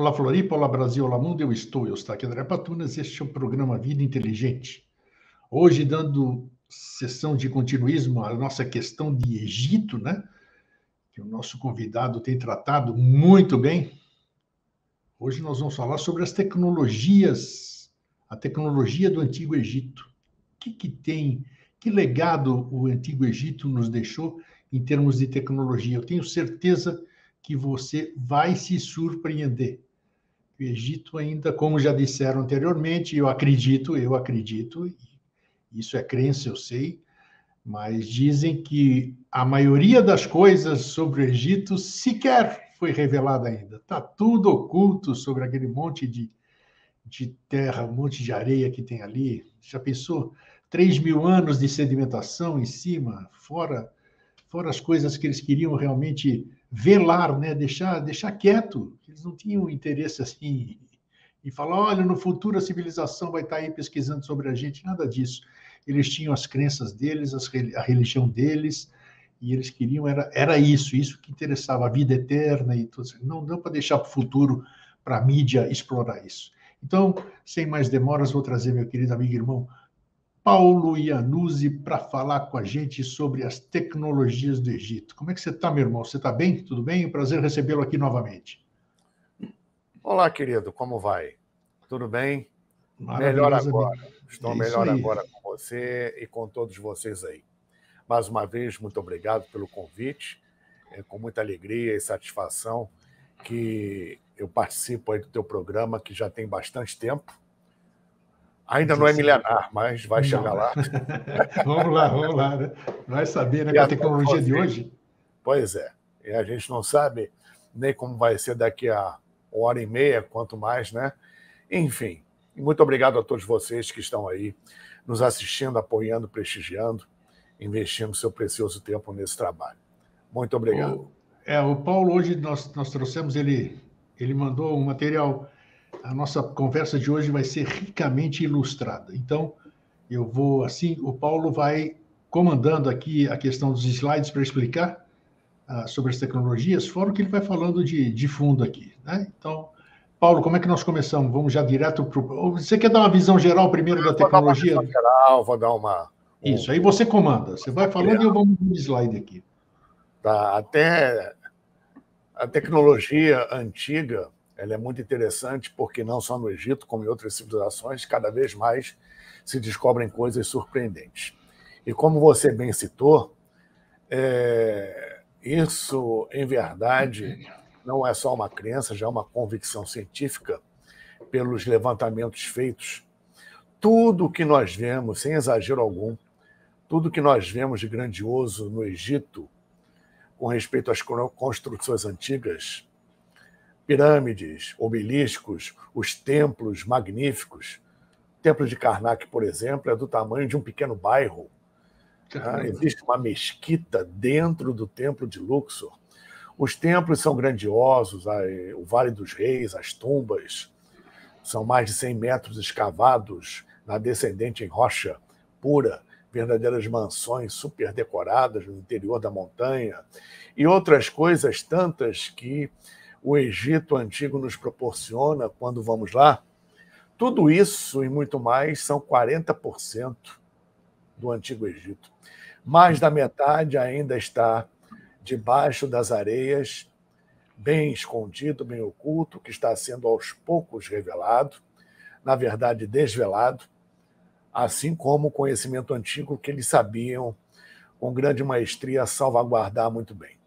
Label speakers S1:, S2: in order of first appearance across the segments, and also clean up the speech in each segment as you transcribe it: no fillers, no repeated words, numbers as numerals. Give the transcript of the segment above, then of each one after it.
S1: olá Floripa, olá Brasil, olá mundo, eu estou aqui André Patunas, este é o programa Vida Inteligente. Hoje dando sessão de continuismo à nossa questão de Egito, né? Que o nosso convidado tem tratado muito bem. Hoje nós vamos falar sobre as tecnologias, a tecnologia do Antigo Egito. O que tem, que legado o Antigo Egito nos deixou em termos de tecnologia? Eu tenho certeza que você vai se surpreender. O Egito ainda, como já disseram anteriormente, eu acredito, isso é crença, eu sei, mas dizem que a maioria das coisas sobre o Egito sequer foi revelada ainda. Está tudo oculto sobre aquele monte de terra, um monte de areia que tem ali. Já pensou? 3.000 anos de sedimentação em cima, fora as coisas que eles queriam realmente velar, né? deixar quieto. Eles não tinham interesse assim em falar, olha, no futuro a civilização vai estar aí pesquisando sobre a gente, nada disso. Eles tinham as crenças deles, a religião deles, e eles queriam, era isso que interessava, a vida eterna e tudo. Não dá para deixar para o futuro, para a mídia explorar isso. Então, sem mais demoras, vou trazer meu querido amigo e irmão Paulo Iannuzzi para falar com a gente sobre as tecnologias do Egito. Como é que você está, meu irmão? Você está bem? Tudo bem? É um prazer recebê-lo aqui novamente.
S2: Olá, querido, como vai? Tudo bem? Melhor agora. Estou melhor agora com você e com todos vocês aí. Mais uma vez, muito obrigado pelo convite. É com muita alegria e satisfação que eu participo aí do teu programa, que já tem bastante tempo. Ainda não é milenar, mas vai chegar lá.
S1: Vamos lá. Né? Vai saber, né, com a tecnologia de hoje?
S2: Pois é. E a gente não sabe nem como vai ser daqui a 1h30, quanto mais, né? Enfim, muito obrigado a todos vocês que estão aí nos assistindo, apoiando, prestigiando, investindo seu precioso tempo nesse trabalho. Muito obrigado.
S1: O Paulo, hoje nós trouxemos, ele mandou um material. A nossa conversa de hoje vai ser ricamente ilustrada. Então, eu vou, assim, o Paulo vai comandando aqui a questão dos slides para explicar sobre as tecnologias, fora o que ele vai falando de fundo aqui. Né? Então, Paulo, como é que nós começamos? Vamos já direto para o... Você quer dar uma visão geral primeiro da tecnologia?
S2: Vou dar uma visão geral, vou dar uma...
S1: Isso, aí você comanda. Você vai falando e eu vou no slide aqui.
S2: Tá, até a tecnologia antiga, ela é muito interessante porque não só no Egito, como em outras civilizações, cada vez mais se descobrem coisas surpreendentes. E como você bem citou, isso, em verdade, não é só uma crença, já é uma convicção científica pelos levantamentos feitos. Tudo que nós vemos, sem exagero algum, tudo que nós vemos de grandioso no Egito, com respeito às construções antigas, pirâmides, obeliscos, os templos magníficos. O templo de Karnak, por exemplo, é do tamanho de um pequeno bairro. Existe uma mesquita dentro do templo de Luxor. Os templos são grandiosos, o Vale dos Reis, as tumbas, são mais de 100 metros escavados na descendente em rocha pura, verdadeiras mansões super decoradas no interior da montanha, e outras coisas tantas que o Egito Antigo nos proporciona quando vamos lá. Tudo isso e muito mais são 40% do Antigo Egito. Mais da metade ainda está debaixo das areias, bem escondido, bem oculto, que está sendo aos poucos revelado, na verdade desvelado, assim como o conhecimento antigo que eles sabiam, com grande maestria, salvaguardar muito bem.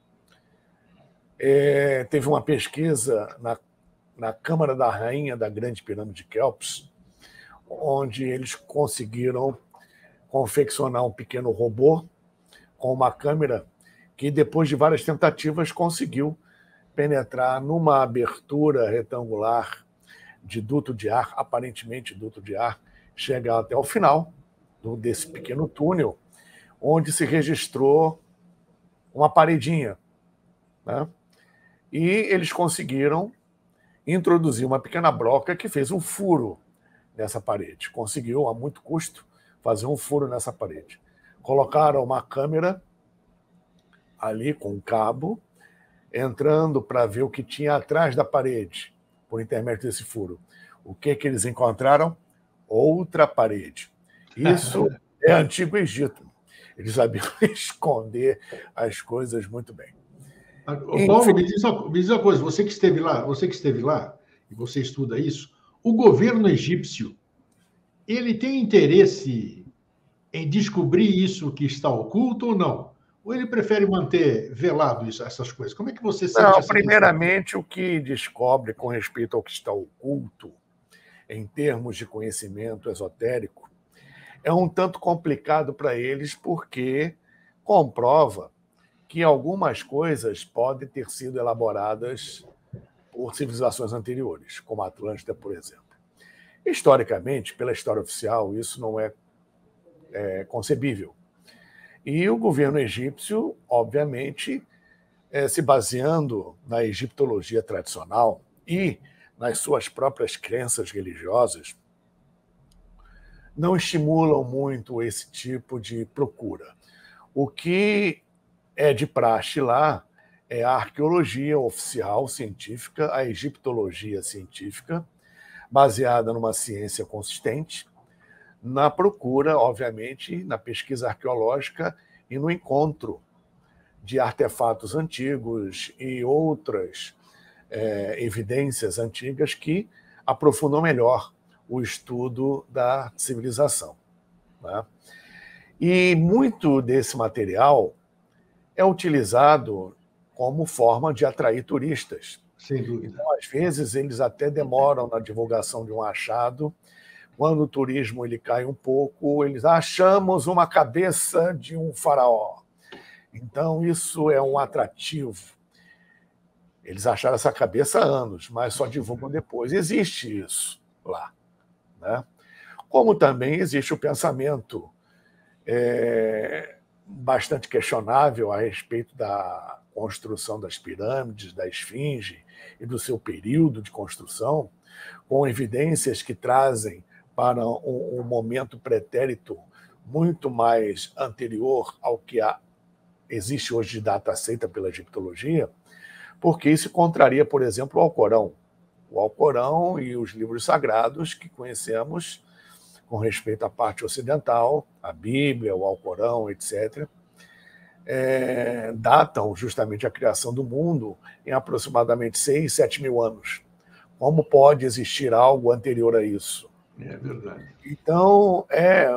S2: Teve uma pesquisa na Câmara da Rainha da Grande Pirâmide de Quéops, onde eles conseguiram confeccionar um pequeno robô com uma câmera que, depois de várias tentativas, conseguiu penetrar numa abertura retangular de duto de ar, aparentemente duto de ar, chegar até o final desse pequeno túnel, onde se registrou uma paredinha. Né? E eles conseguiram introduzir uma pequena broca que fez um furo nessa parede. Conseguiu, a muito custo, fazer um furo nessa parede. Colocaram uma câmera ali com um cabo, entrando para ver o que tinha atrás da parede, por intermédio desse furo. O que eles encontraram? Outra parede. Isso é Antigo Egito. Eles sabiam esconder as coisas muito bem.
S1: Paulo, me diz uma coisa, você que esteve lá, e você estuda isso, o governo egípcio, ele tem interesse em descobrir isso que está oculto ou não? Ou ele prefere manter velado essas coisas? Como é que você sente essa
S2: primeiramente, o que descobre com respeito ao que está oculto, em termos de conhecimento esotérico, é um tanto complicado para eles, porque comprova que algumas coisas podem ter sido elaboradas por civilizações anteriores, como a Atlântida, por exemplo. Historicamente, pela história oficial, isso não é concebível. E o governo egípcio, obviamente, se baseando na egiptologia tradicional e nas suas próprias crenças religiosas, não estimulam muito esse tipo de procura. O que é de praxe lá é a arqueologia oficial científica, a egiptologia científica, baseada numa ciência consistente, na procura, obviamente, na pesquisa arqueológica e no encontro de artefatos antigos e outras evidências antigas que aprofundam melhor o estudo da civilização, né? E muito desse material é utilizado como forma de atrair turistas.
S1: Sem dúvida.
S2: Então, às vezes, eles até demoram na divulgação de um achado. Quando o turismo ele cai um pouco, eles achamos uma cabeça de um faraó. Então, isso é um atrativo. Eles acharam essa cabeça há anos, mas só divulgam depois. Existe isso lá, né? Como também existe o pensamento bastante questionável a respeito da construção das pirâmides, da esfinge e do seu período de construção, com evidências que trazem para um momento pretérito muito mais anterior ao que existe hoje de data aceita pela egiptologia, porque isso contraria, por exemplo, o Alcorão. O Alcorão e os livros sagrados que conhecemos com respeito à parte ocidental, a Bíblia, o Alcorão, etc., datam justamente a criação do mundo em aproximadamente 6, 7 mil anos. Como pode existir algo anterior a isso?
S1: É verdade.
S2: Então, é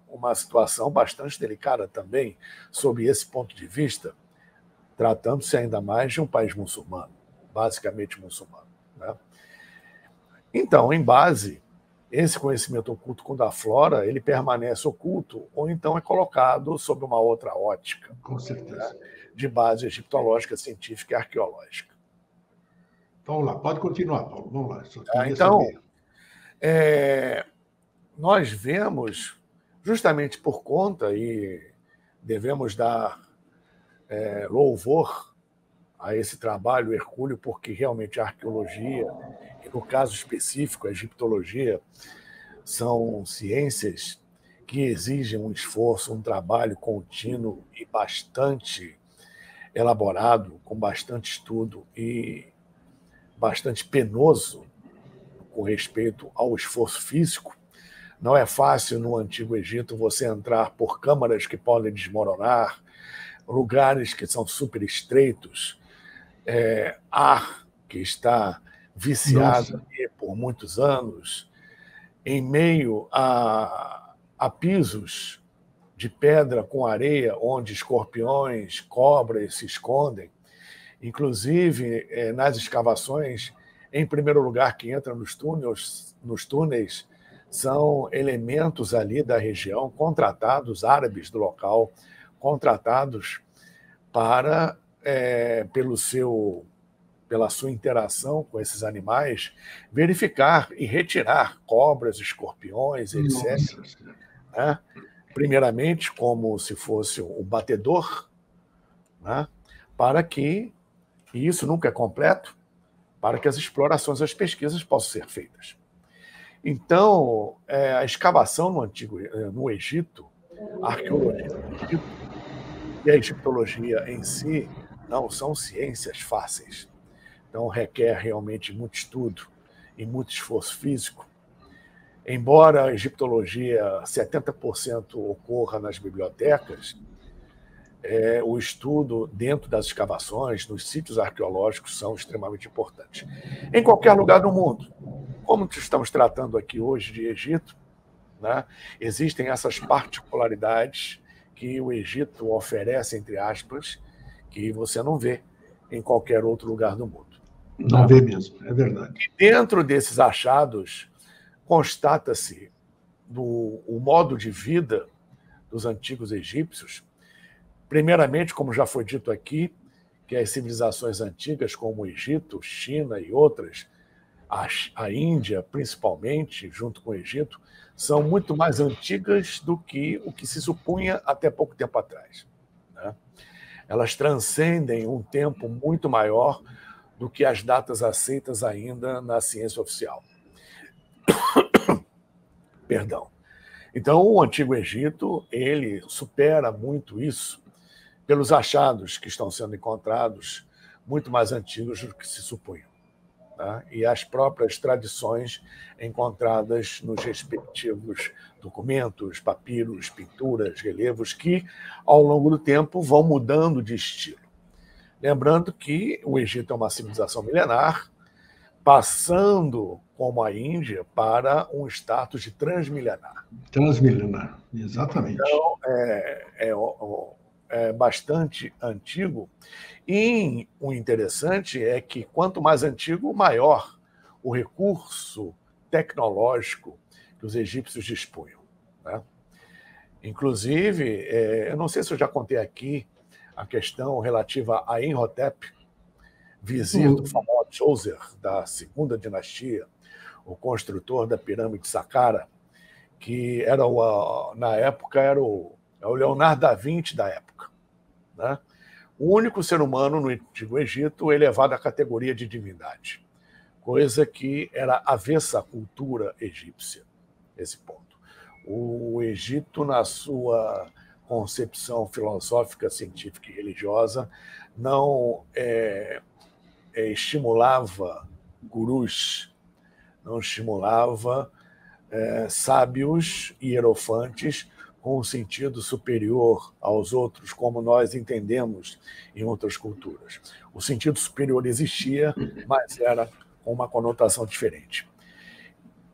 S2: uma situação bastante delicada também, sob esse ponto de vista, tratando-se ainda mais de um país muçulmano, basicamente muçulmano, né? Então, em base, esse conhecimento oculto, quando aflora, ele permanece oculto ou então é colocado sob uma outra ótica.
S1: Com certeza.
S2: Né? De base egiptológica, científica e arqueológica.
S1: Vamos lá, pode continuar, Paulo. Vamos lá.
S2: Então, nós vemos, justamente por conta, e devemos dar louvor a esse trabalho hercúleo, porque realmente a arqueologia, e no caso específico a egiptologia, são ciências que exigem um esforço, um trabalho contínuo e bastante elaborado, com bastante estudo e bastante penoso com respeito ao esforço físico. Não é fácil no Antigo Egito você entrar por câmaras que podem desmoronar, lugares que são super estreitos, ar que está viciado por muitos anos, em meio a pisos de pedra com areia, onde escorpiões, cobras se escondem. Inclusive, nas escavações, em primeiro lugar, que entra nos túneis, são elementos ali da região, contratados, árabes do local, contratados para, pela sua interação com esses animais, verificar e retirar cobras, escorpiões, etc. Né? Primeiramente, como se fosse o batedor, né? Para que, e isso nunca é completo, para que as explorações, as pesquisas possam ser feitas. Então, a escavação no Egito, a arqueologia no Egito e a egiptologia em si não são ciências fáceis. Então, requer realmente muito estudo. e muito esforço físico. Embora a egiptologia 70% ocorra nas bibliotecas, o estudo dentro das escavações, nos sítios arqueológicos, são extremamente importantes. Em qualquer lugar do mundo, como estamos tratando aqui hoje de Egito, né, existem essas particularidades que o Egito oferece, entre aspas, que você não vê em qualquer outro lugar do mundo.
S1: Não vê mesmo, é verdade.
S2: E dentro desses achados, constata-se o modo de vida dos antigos egípcios. Primeiramente, como já foi dito aqui, que as civilizações antigas, como o Egito, China e outras, a Índia, principalmente, junto com o Egito, são muito mais antigas do que o que se supunha até pouco tempo atrás, né? Elas transcendem um tempo muito maior do que as datas aceitas ainda na ciência oficial. Perdão. Então, o Antigo Egito, ele supera muito isso pelos achados que estão sendo encontrados, muito mais antigos do que se supunha, tá? E as próprias tradições encontradas nos respectivos documentos, papiros, pinturas, relevos, que, ao longo do tempo, vão mudando de estilo. Lembrando que o Egito é uma civilização milenar, passando, como a Índia, para um status de transmilenar.
S1: Transmilenar, exatamente.
S2: Então, é bastante antigo. E o interessante é que, quanto mais antigo, maior o recurso tecnológico que os egípcios dispunham, né? Inclusive, eu não sei se eu já contei aqui a questão relativa a Imhotep, vizir do famoso Djoser, da segunda dinastia, o construtor da pirâmide de Saqqara, que era na época era o Leonardo da Vinci da época, né? O único ser humano no Antigo Egito elevado à categoria de divindade, coisa que era avessa à cultura egípcia, esse ponto. O Egito, na sua concepção filosófica, científica e religiosa, não estimulava gurus, não estimulava sábios e hierofantes com um sentido superior aos outros, como nós entendemos em outras culturas. O sentido superior existia, mas era com uma conotação diferente.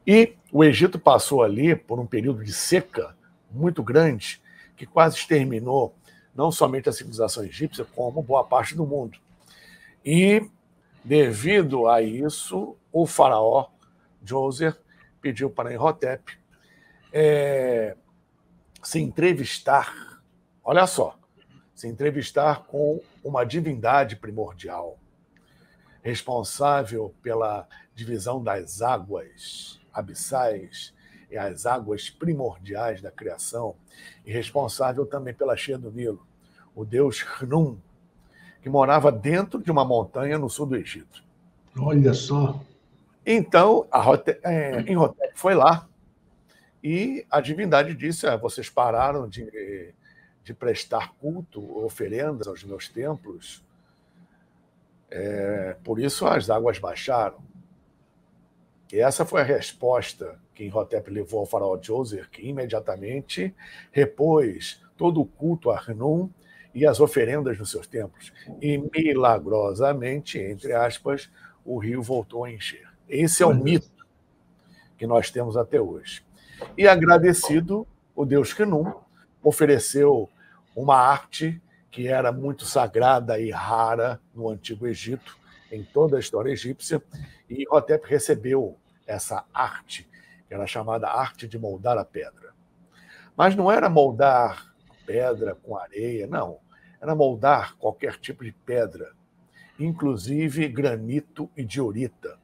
S2: E o Egito passou ali por um período de seca muito grande, que quase exterminou não somente a civilização egípcia, como boa parte do mundo. E, devido a isso, o faraó Djoser pediu para Imhotep se entrevistar, olha só, se entrevistar com uma divindade primordial, responsável pela divisão das águas abissais e as águas primordiais da criação, e responsável também pela cheia do Nilo, o deus Khnum, que morava dentro de uma montanha no sul do Egito.
S1: Olha só.
S2: Então, Imhotep foi lá e a divindade disse: vocês pararam de prestar culto, oferendas aos meus templos, por isso as águas baixaram. E essa foi a resposta que Imhotep levou ao faraó Djoser, que imediatamente repôs todo o culto a Khnum e as oferendas nos seus templos. E, milagrosamente, entre aspas, o rio voltou a encher. Esse é o mito que nós temos até hoje. E, agradecido, o deus Khnum ofereceu uma arte que era muito sagrada e rara no Antigo Egito, em toda a história egípcia, e Imhotep recebeu essa arte, que era chamada arte de moldar a pedra. Mas não era moldar pedra com areia, não. Era moldar qualquer tipo de pedra, inclusive granito e diorita.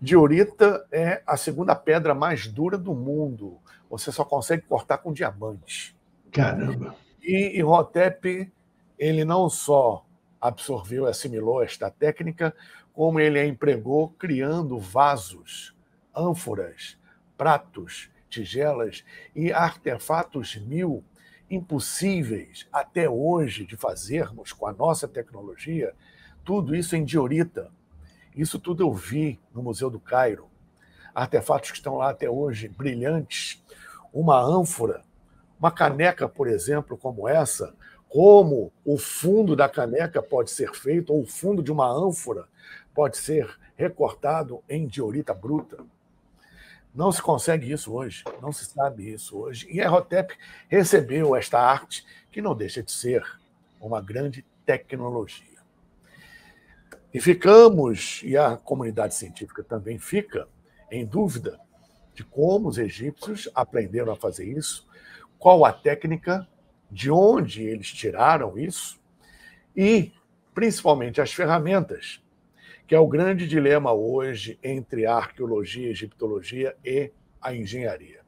S2: Diorita é a segunda pedra mais dura do mundo. Você só consegue cortar com diamante.
S1: Caramba!
S2: E Imhotep, ele não só absorveu e assimilou esta técnica, como ele a empregou criando vasos, ânforas, pratos, tigelas e artefatos mil impossíveis até hoje de fazermos com a nossa tecnologia, tudo isso em diorita. Isso tudo eu vi no Museu do Cairo. artefatos que estão lá até hoje, brilhantes, uma ânfora, uma caneca, por exemplo, como essa, como o fundo da caneca pode ser feito, ou o fundo de uma ânfora pode ser recortado em diorita bruta. Não se consegue isso hoje, não se sabe isso hoje. E a Errotep recebeu esta arte, que não deixa de ser uma grande tecnologia. E ficamos, e a comunidade científica também fica, em dúvida de como os egípcios aprenderam a fazer isso, qual a técnica, de onde eles tiraram isso, e, principalmente, as ferramentas, que é o grande dilema hoje entre a arqueologia, a egiptologia e a engenharia.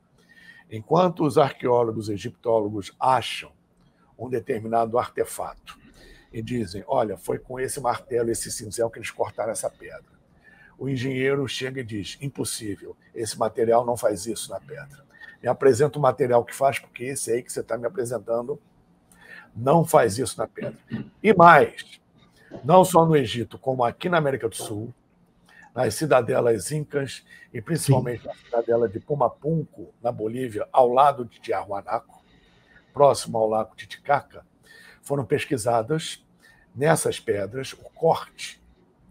S2: Enquanto os arqueólogos egiptólogos acham um determinado artefato e dizem, olha, foi com esse martelo, esse cinzel que eles cortaram essa pedra. O engenheiro chega e diz, impossível, esse material não faz isso na pedra. Me apresenta o material que faz, porque esse aí que você está me apresentando não faz isso na pedra. E mais, não só no Egito, como aqui na América do Sul, nas cidadelas incas e principalmente na cidadela de Pumapunco, na Bolívia, ao lado de Tiahuanaco, próximo ao lago Titicaca, foram pesquisadas nessas pedras o corte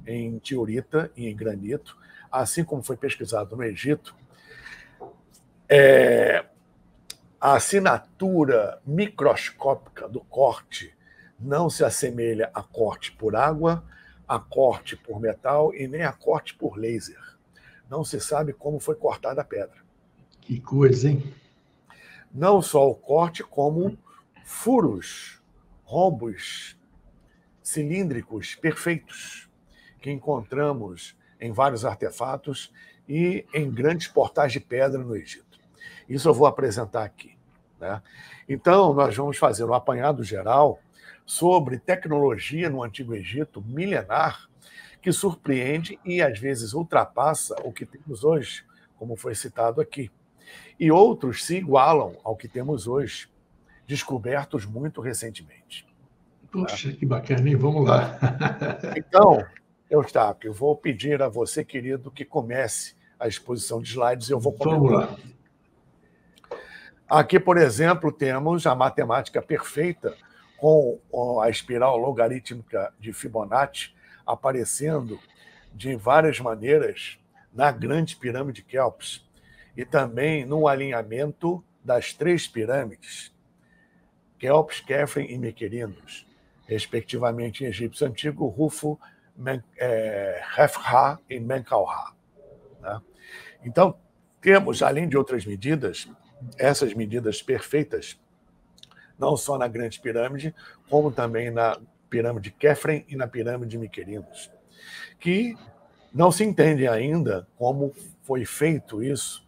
S2: em diorita e em granito, assim como foi pesquisado no Egito, a assinatura microscópica do corte não se assemelha a corte por água, a corte por metal e nem a corte por laser. Não se sabe como foi cortada a pedra.
S1: Que coisa, hein?
S2: Não só o corte, como furos, rombos cilíndricos perfeitos que encontramos em vários artefatos e em grandes portais de pedra no Egito. Isso eu vou apresentar aqui, né? Então, nós vamos fazer um apanhado geral sobre tecnologia no Antigo Egito, milenar, que surpreende e, às vezes, ultrapassa o que temos hoje, como foi citado aqui. E outros se igualam ao que temos hoje, descobertos muito recentemente.
S1: Poxa, que bacana, hein? Vamos lá.
S2: Então, Eustáquio, eu vou pedir a você, querido, que comece a exposição de slides e eu vou comentar.
S1: Vamos lá.
S2: Aqui, por exemplo, temos a matemática perfeita com a espiral logarítmica de Fibonacci aparecendo de várias maneiras na Grande Pirâmide de Quéops e também no alinhamento das três pirâmides, Quéops, Khafre e Miquerinos, respectivamente em egípcio antigo, Rufo, Khafra e Menkaure. Né? Então, temos, além de outras medidas, essas medidas perfeitas, não só na Grande Pirâmide, como também na Pirâmide de Khafre e na Pirâmide de Miquerinos, que não se entende ainda como foi feito isso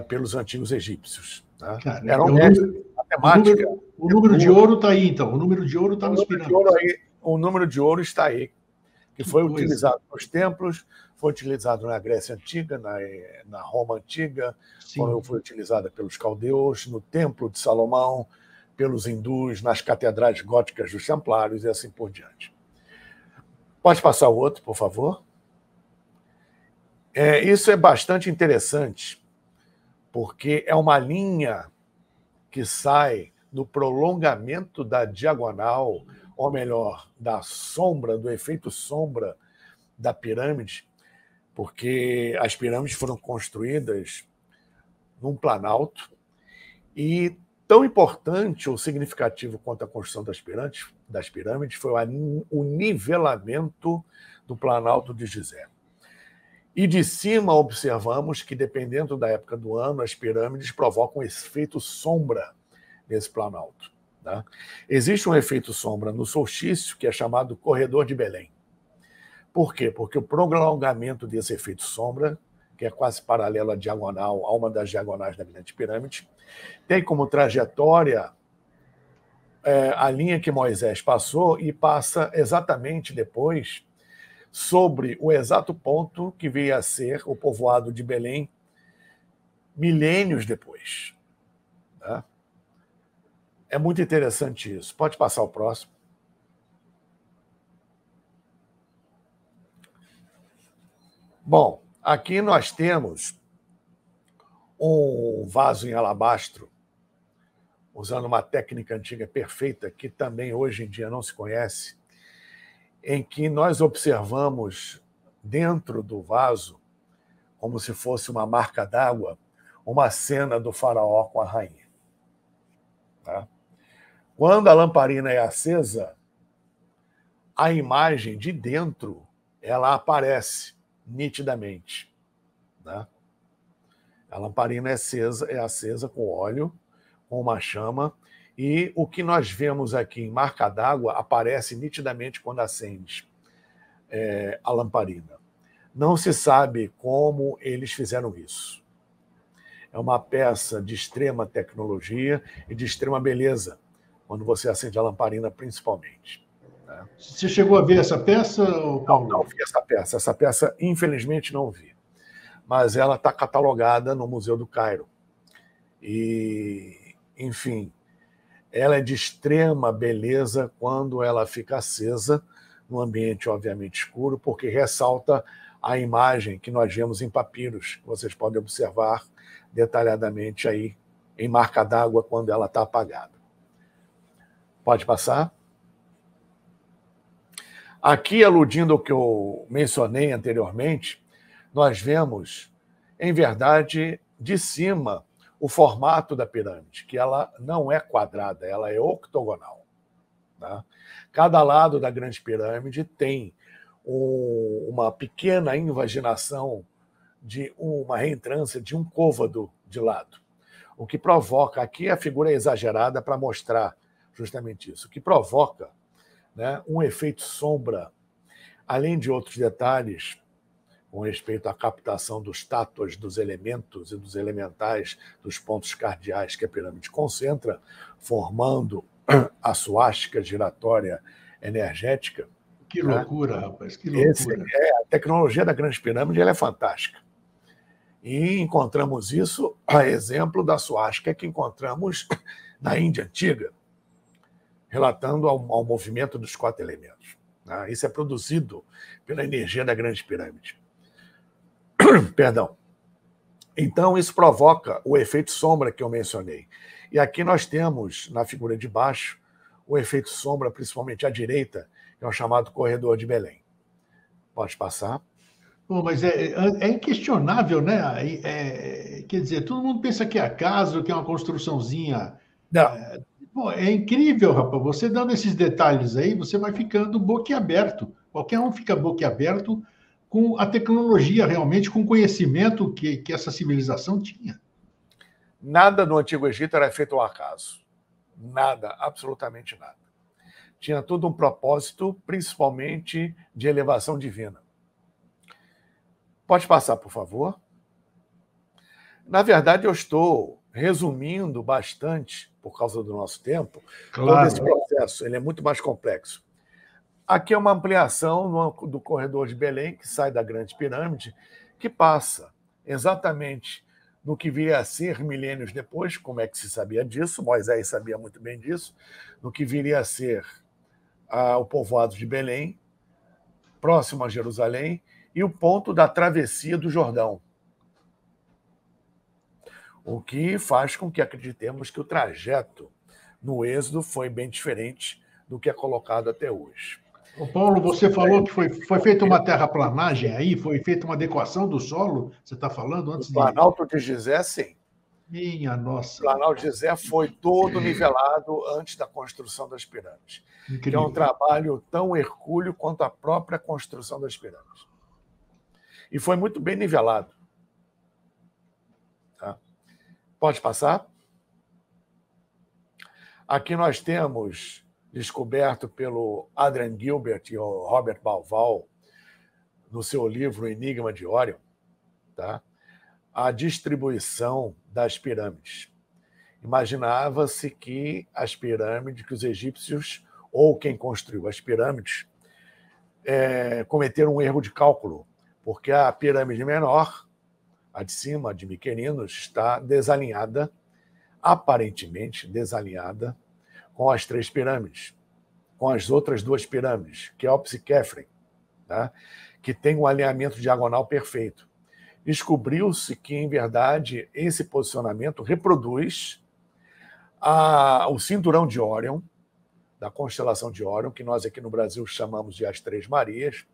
S2: pelos antigos egípcios. Né?
S1: Cara,
S2: Era um mestre matemática.
S1: O número de ouro está aí, então. O número de ouro está nos pirâmides.
S2: O número de ouro está aí, que foi utilizado nos templos, foi utilizado na Grécia Antiga, na Roma Antiga, foi utilizada pelos caldeus, no Templo de Salomão, pelos hindus, nas catedrais góticas dos Templários e assim por diante. Pode passar o outro, por favor? Isso é bastante interessante, porque é uma linha que sai do prolongamento da diagonal, ou melhor, da sombra, do efeito sombra da pirâmide, porque as pirâmides foram construídas num planalto e tão importante ou significativo quanto a construção das pirâmides foi o nivelamento do planalto de Gizé. E de cima observamos que, dependendo da época do ano, as pirâmides provocam efeito sombra nesse planalto. Tá? Existe um efeito sombra no solstício, que é chamado Corredor de Belém. Por quê? Porque o prolongamento desse efeito sombra, que é quase paralelo à diagonal, a uma das diagonais da Grande Pirâmide, tem como trajetória a linha que Moisés passou e passa exatamente depois sobre o exato ponto que veio a ser o povoado de Belém milênios depois. Tá? É muito interessante isso. Pode passar o próximo. Bom, Aqui nós temos um vaso em alabastro, usando uma técnica antiga perfeita, que também hoje em dia não se conhece, em que nós observamos dentro do vaso, como se fosse uma marca d'água, uma cena do faraó com a rainha. Tá? Quando a lamparina é acesa, a imagem de dentro ela aparece nitidamente. Tá? A lamparina é acesa com óleo, com uma chama, e o que nós vemos aqui em marca d'água aparece nitidamente quando acende a lamparina. Não se sabe como eles fizeram isso. É uma peça de extrema tecnologia e de extrema beleza, quando você acende a lamparina, principalmente. Né?
S1: Você chegou a ver essa peça, Paulo?
S2: Não vi essa peça. Essa peça, infelizmente, não vi. Mas ela está catalogada no Museu do Cairo. E, enfim, ela é de extrema beleza quando ela fica acesa, num ambiente, obviamente, escuro, porque ressalta a imagem que nós vemos em papiros, que vocês podem observar detalhadamente aí, em marca d'água, quando ela está apagada. Pode passar? Aqui, aludindo ao que eu mencionei anteriormente, nós vemos, em verdade, de cima, o formato da pirâmide, que ela não é quadrada, ela é octogonal. Tá? Cada lado da grande pirâmide tem uma pequena invaginação de uma reentrância de um côvado de lado. O que provoca, aqui a figura é exagerada para mostrar justamente isso, o que provoca, né, um efeito sombra, além de outros detalhes com respeito à captação dos tátuas, dos elementos e dos elementais, dos pontos cardeais que a pirâmide concentra, formando a suástica giratória energética.
S1: Que loucura, rapaz, que loucura.
S2: A tecnologia da Grande Pirâmide ela é fantástica. E encontramos isso, a exemplo da suástica que encontramos na Índia Antiga, relatando ao movimento dos 4 elementos. Isso é produzido pela energia da Grande Pirâmide. Perdão. Então, isso provoca o efeito sombra que eu mencionei. E aqui nós temos, na figura de baixo, o efeito sombra, principalmente à direita, que é o chamado Corredor de Belém. Pode passar.
S1: Bom, mas é inquestionável, né? Quer dizer, todo mundo pensa que é acaso, que é uma construçãozinha.
S2: Não.
S1: Bom, é incrível, rapaz. Você dando esses detalhes aí, você vai ficando boquiaberto. Qualquer um fica boquiaberto com a tecnologia, realmente, com o conhecimento que essa civilização tinha.
S2: Nada no Antigo Egito era feito ao acaso. Nada, absolutamente nada. Tinha todo um propósito, principalmente de elevação divina. Pode passar, por favor? Na verdade, eu estou resumindo bastante, por causa do nosso tempo, todo esse processo. Ele é muito mais complexo. Aqui é uma ampliação do Corredor de Belém, que sai da Grande Pirâmide, que passa exatamente no que viria a ser milênios depois, como é que se sabia disso, Moisés sabia muito bem disso, no que viria a ser o povoado de Belém, próximo a Jerusalém, e o ponto da travessia do Jordão. O que faz com que acreditemos que o trajeto no Êxodo foi bem diferente do que é colocado até hoje.
S1: Ô Paulo, você falou que foi feita uma terraplanagem aí, foi feita uma adequação do solo, você está falando antes de...
S2: O Planalto de Gizé, sim.
S1: Minha nossa.
S2: O Planalto de Gizé foi todo nivelado antes da construção das pirâmides.
S1: Incrível.
S2: Que é um trabalho tão hercúleo quanto a própria construção das pirâmides. E foi muito bem nivelado. Tá? Pode passar? Aqui nós temos, descoberto pelo Adrian Gilbert e o Robert Bauval, no seu livro Enigma de Órion, tá? A distribuição das pirâmides. Imaginava-se que as pirâmides, que os egípcios, ou quem construiu as pirâmides, cometeram um erro de cálculo, porque a pirâmide menor, a de cima, a de Miquerinos, está desalinhada, aparentemente desalinhada, com as 3 pirâmides, com as outras 2 pirâmides, Quéops e Quéfren, tá? Que tem um alinhamento diagonal perfeito. descobriu-se que, em verdade, esse posicionamento reproduz o cinturão de Órion, da constelação de Órion, que nós aqui no Brasil chamamos de as Três Marias,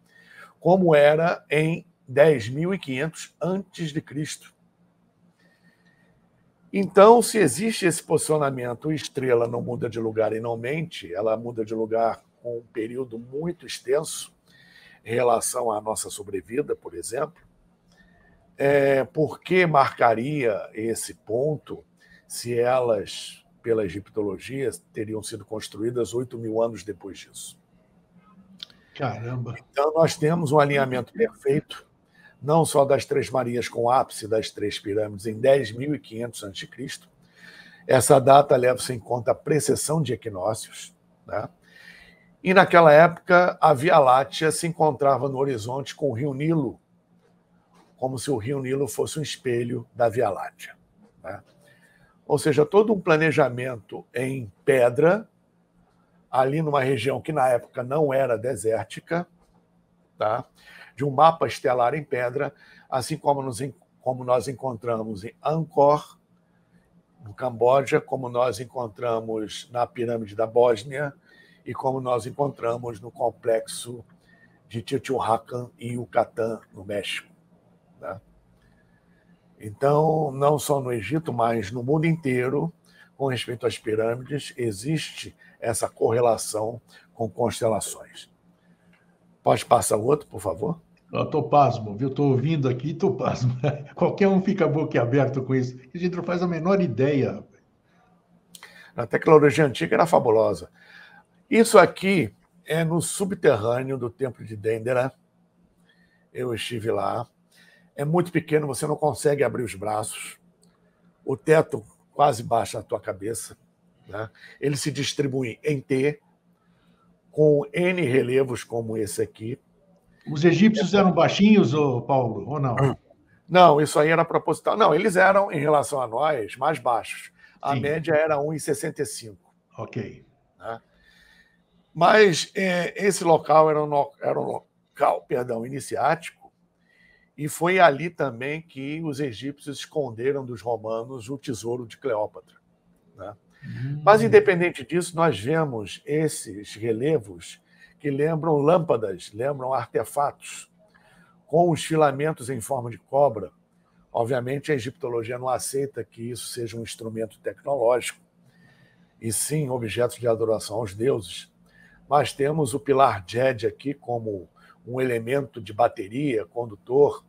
S2: como era em 10.500 a.C. Então, se existe esse posicionamento, estrela não muda de lugar e não mente, ela muda de lugar com um período muito extenso em relação à nossa sobrevida, por exemplo. Por que marcaria esse ponto se elas, pela egiptologia, teriam sido construídas 8.000 anos depois disso?
S1: Caramba!
S2: Então, nós temos um alinhamento perfeito, não só das Três Marias com o ápice das Três Pirâmides em 10.500 a.C. Essa data leva-se em conta a precessão de equinócios, né? E naquela época a Via Láctea se encontrava no horizonte com o Rio Nilo, como se o Rio Nilo fosse um espelho da Via Láctea, né? Ou seja, todo um planejamento em pedra, ali numa região que na época não era desértica, tá? De um mapa estelar em pedra, assim como nós encontramos em Angkor, no Camboja, como nós encontramos na pirâmide da Bósnia e como nós encontramos no complexo de Teotihuacan e Yucatán, no México, né? Então, não só no Egito, mas no mundo inteiro, com respeito às pirâmides, existe essa correlação com constelações. Pode passar o outro, por favor?
S1: Eu estou pasmo, viu? Estou ouvindo aqui e estou pasmo. Qualquer um fica boquiaberto com isso. A gente não faz a menor ideia.
S2: A tecnologia antiga era fabulosa. Isso aqui é no subterrâneo do Templo de Dendera. Eu estive lá. É muito pequeno, você não consegue abrir os braços. O teto quase baixa a tua cabeça, né? Ele se distribui em T, com N relevos como esse aqui.
S1: Os egípcios eram baixinhos, Paulo, ou não?
S2: Não, isso aí era proposital. Não, eles eram, em relação a nós, mais baixos. A
S1: Sim.
S2: média era 1,65.
S1: Ok.
S2: Né? Mas esse local era um local, iniciático, e foi ali também que os egípcios esconderam dos romanos o tesouro de Cleópatra, né? Mas, independente disso, nós vemos esses relevos que lembram lâmpadas, lembram artefatos, com os filamentos em forma de cobra. Obviamente, a egiptologia não aceita que isso seja um instrumento tecnológico, e sim objetos de adoração aos deuses. Mas temos o pilar Djed aqui como um elemento de bateria, condutor,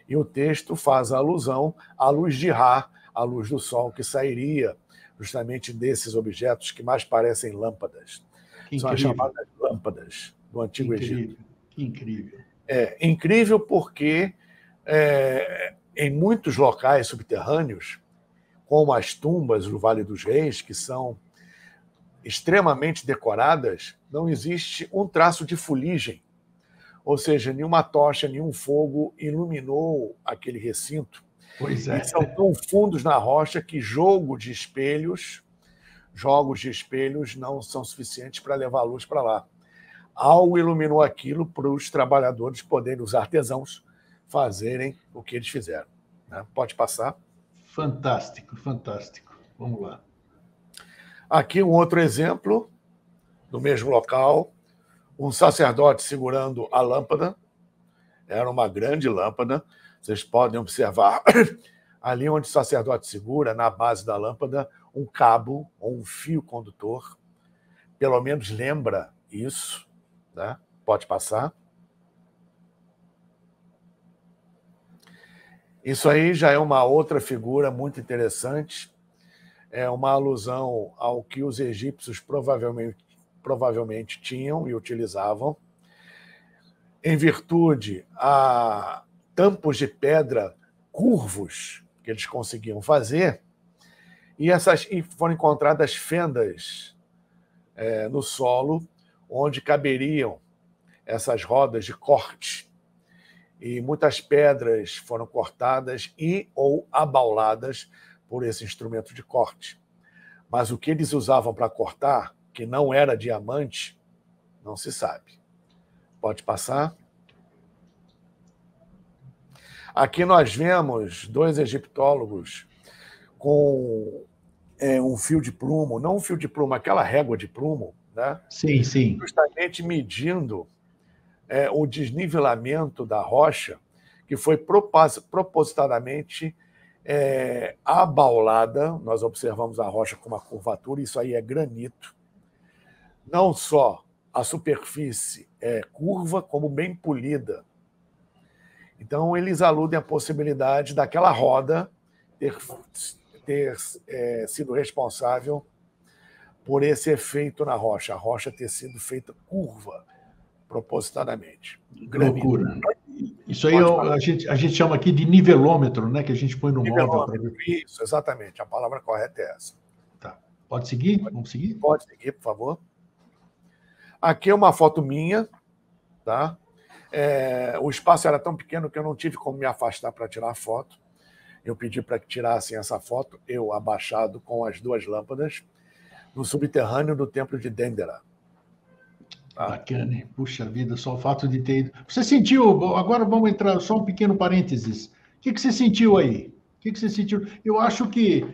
S2: e o texto faz alusão à luz de Ra, à luz do sol, que sairia justamente desses objetos que mais parecem lâmpadas. São as chamadas lâmpadas do Antigo Egito.
S1: Que incrível.
S2: Incrível porque em muitos locais subterrâneos, como as tumbas do Vale dos Reis, que são extremamente decoradas, não existe um traço de fuligem, ou seja, nenhuma tocha, nenhum fogo iluminou aquele recinto.
S1: Pois é.
S2: E são tão fundos na rocha que jogos de espelhos não são suficientes para levar a luz para lá. Algo iluminou aquilo para os trabalhadores poderem, os artesãos, fazerem o que eles fizeram, né? Pode passar.
S1: Fantástico, fantástico. Vamos lá.
S2: Aqui um outro exemplo, do mesmo local, um sacerdote segurando a lâmpada. Era uma grande lâmpada. Vocês podem observar ali onde o sacerdote segura, na base da lâmpada, um cabo ou um fio condutor. Pelo menos lembra isso, né? Pode passar. Isso aí já é uma outra figura muito interessante. É uma alusão ao que os egípcios provavelmente tinham e utilizavam, em virtude a tampos de pedra curvos que eles conseguiam fazer, e foram encontradas fendas no solo onde caberiam essas rodas de corte. E muitas pedras foram cortadas ou abauladas por esse instrumento de corte. Mas o que eles usavam para cortar, que não era diamante, não se sabe. Pode passar. Aqui nós vemos 2 egiptólogos com um fio de prumo, não um fio de prumo, aquela régua de prumo, né?
S1: Sim, sim.
S2: Justamente medindo o desnivelamento da rocha, que foi propositadamente abaulada. Nós observamos a rocha com uma curvatura, isso aí é granito. Não só a superfície é curva, como bem polida. Então, eles aludem à possibilidade daquela roda ter sido responsável por esse efeito na rocha, a rocha ter sido feita curva, propositadamente.
S1: Granito. Loucura. Isso aí a gente chama aqui de nivelômetro, né? Que a gente põe no móvel.
S2: Isso, exatamente. A palavra correta é essa.
S1: Tá. Pode seguir? Vamos seguir?
S2: Pode seguir, por favor. Aqui é uma foto minha, tá? O espaço era tão pequeno que eu não tive como me afastar para tirar a foto. Eu pedi para que tirassem essa foto, eu abaixado com as 2 lâmpadas, no subterrâneo do templo de Dendera.
S1: Bacana, hein? Puxa vida, só o fato de ter ido. Você sentiu, agora vamos entrar, só um pequeno parênteses. O que você sentiu aí? O que você sentiu? Eu acho que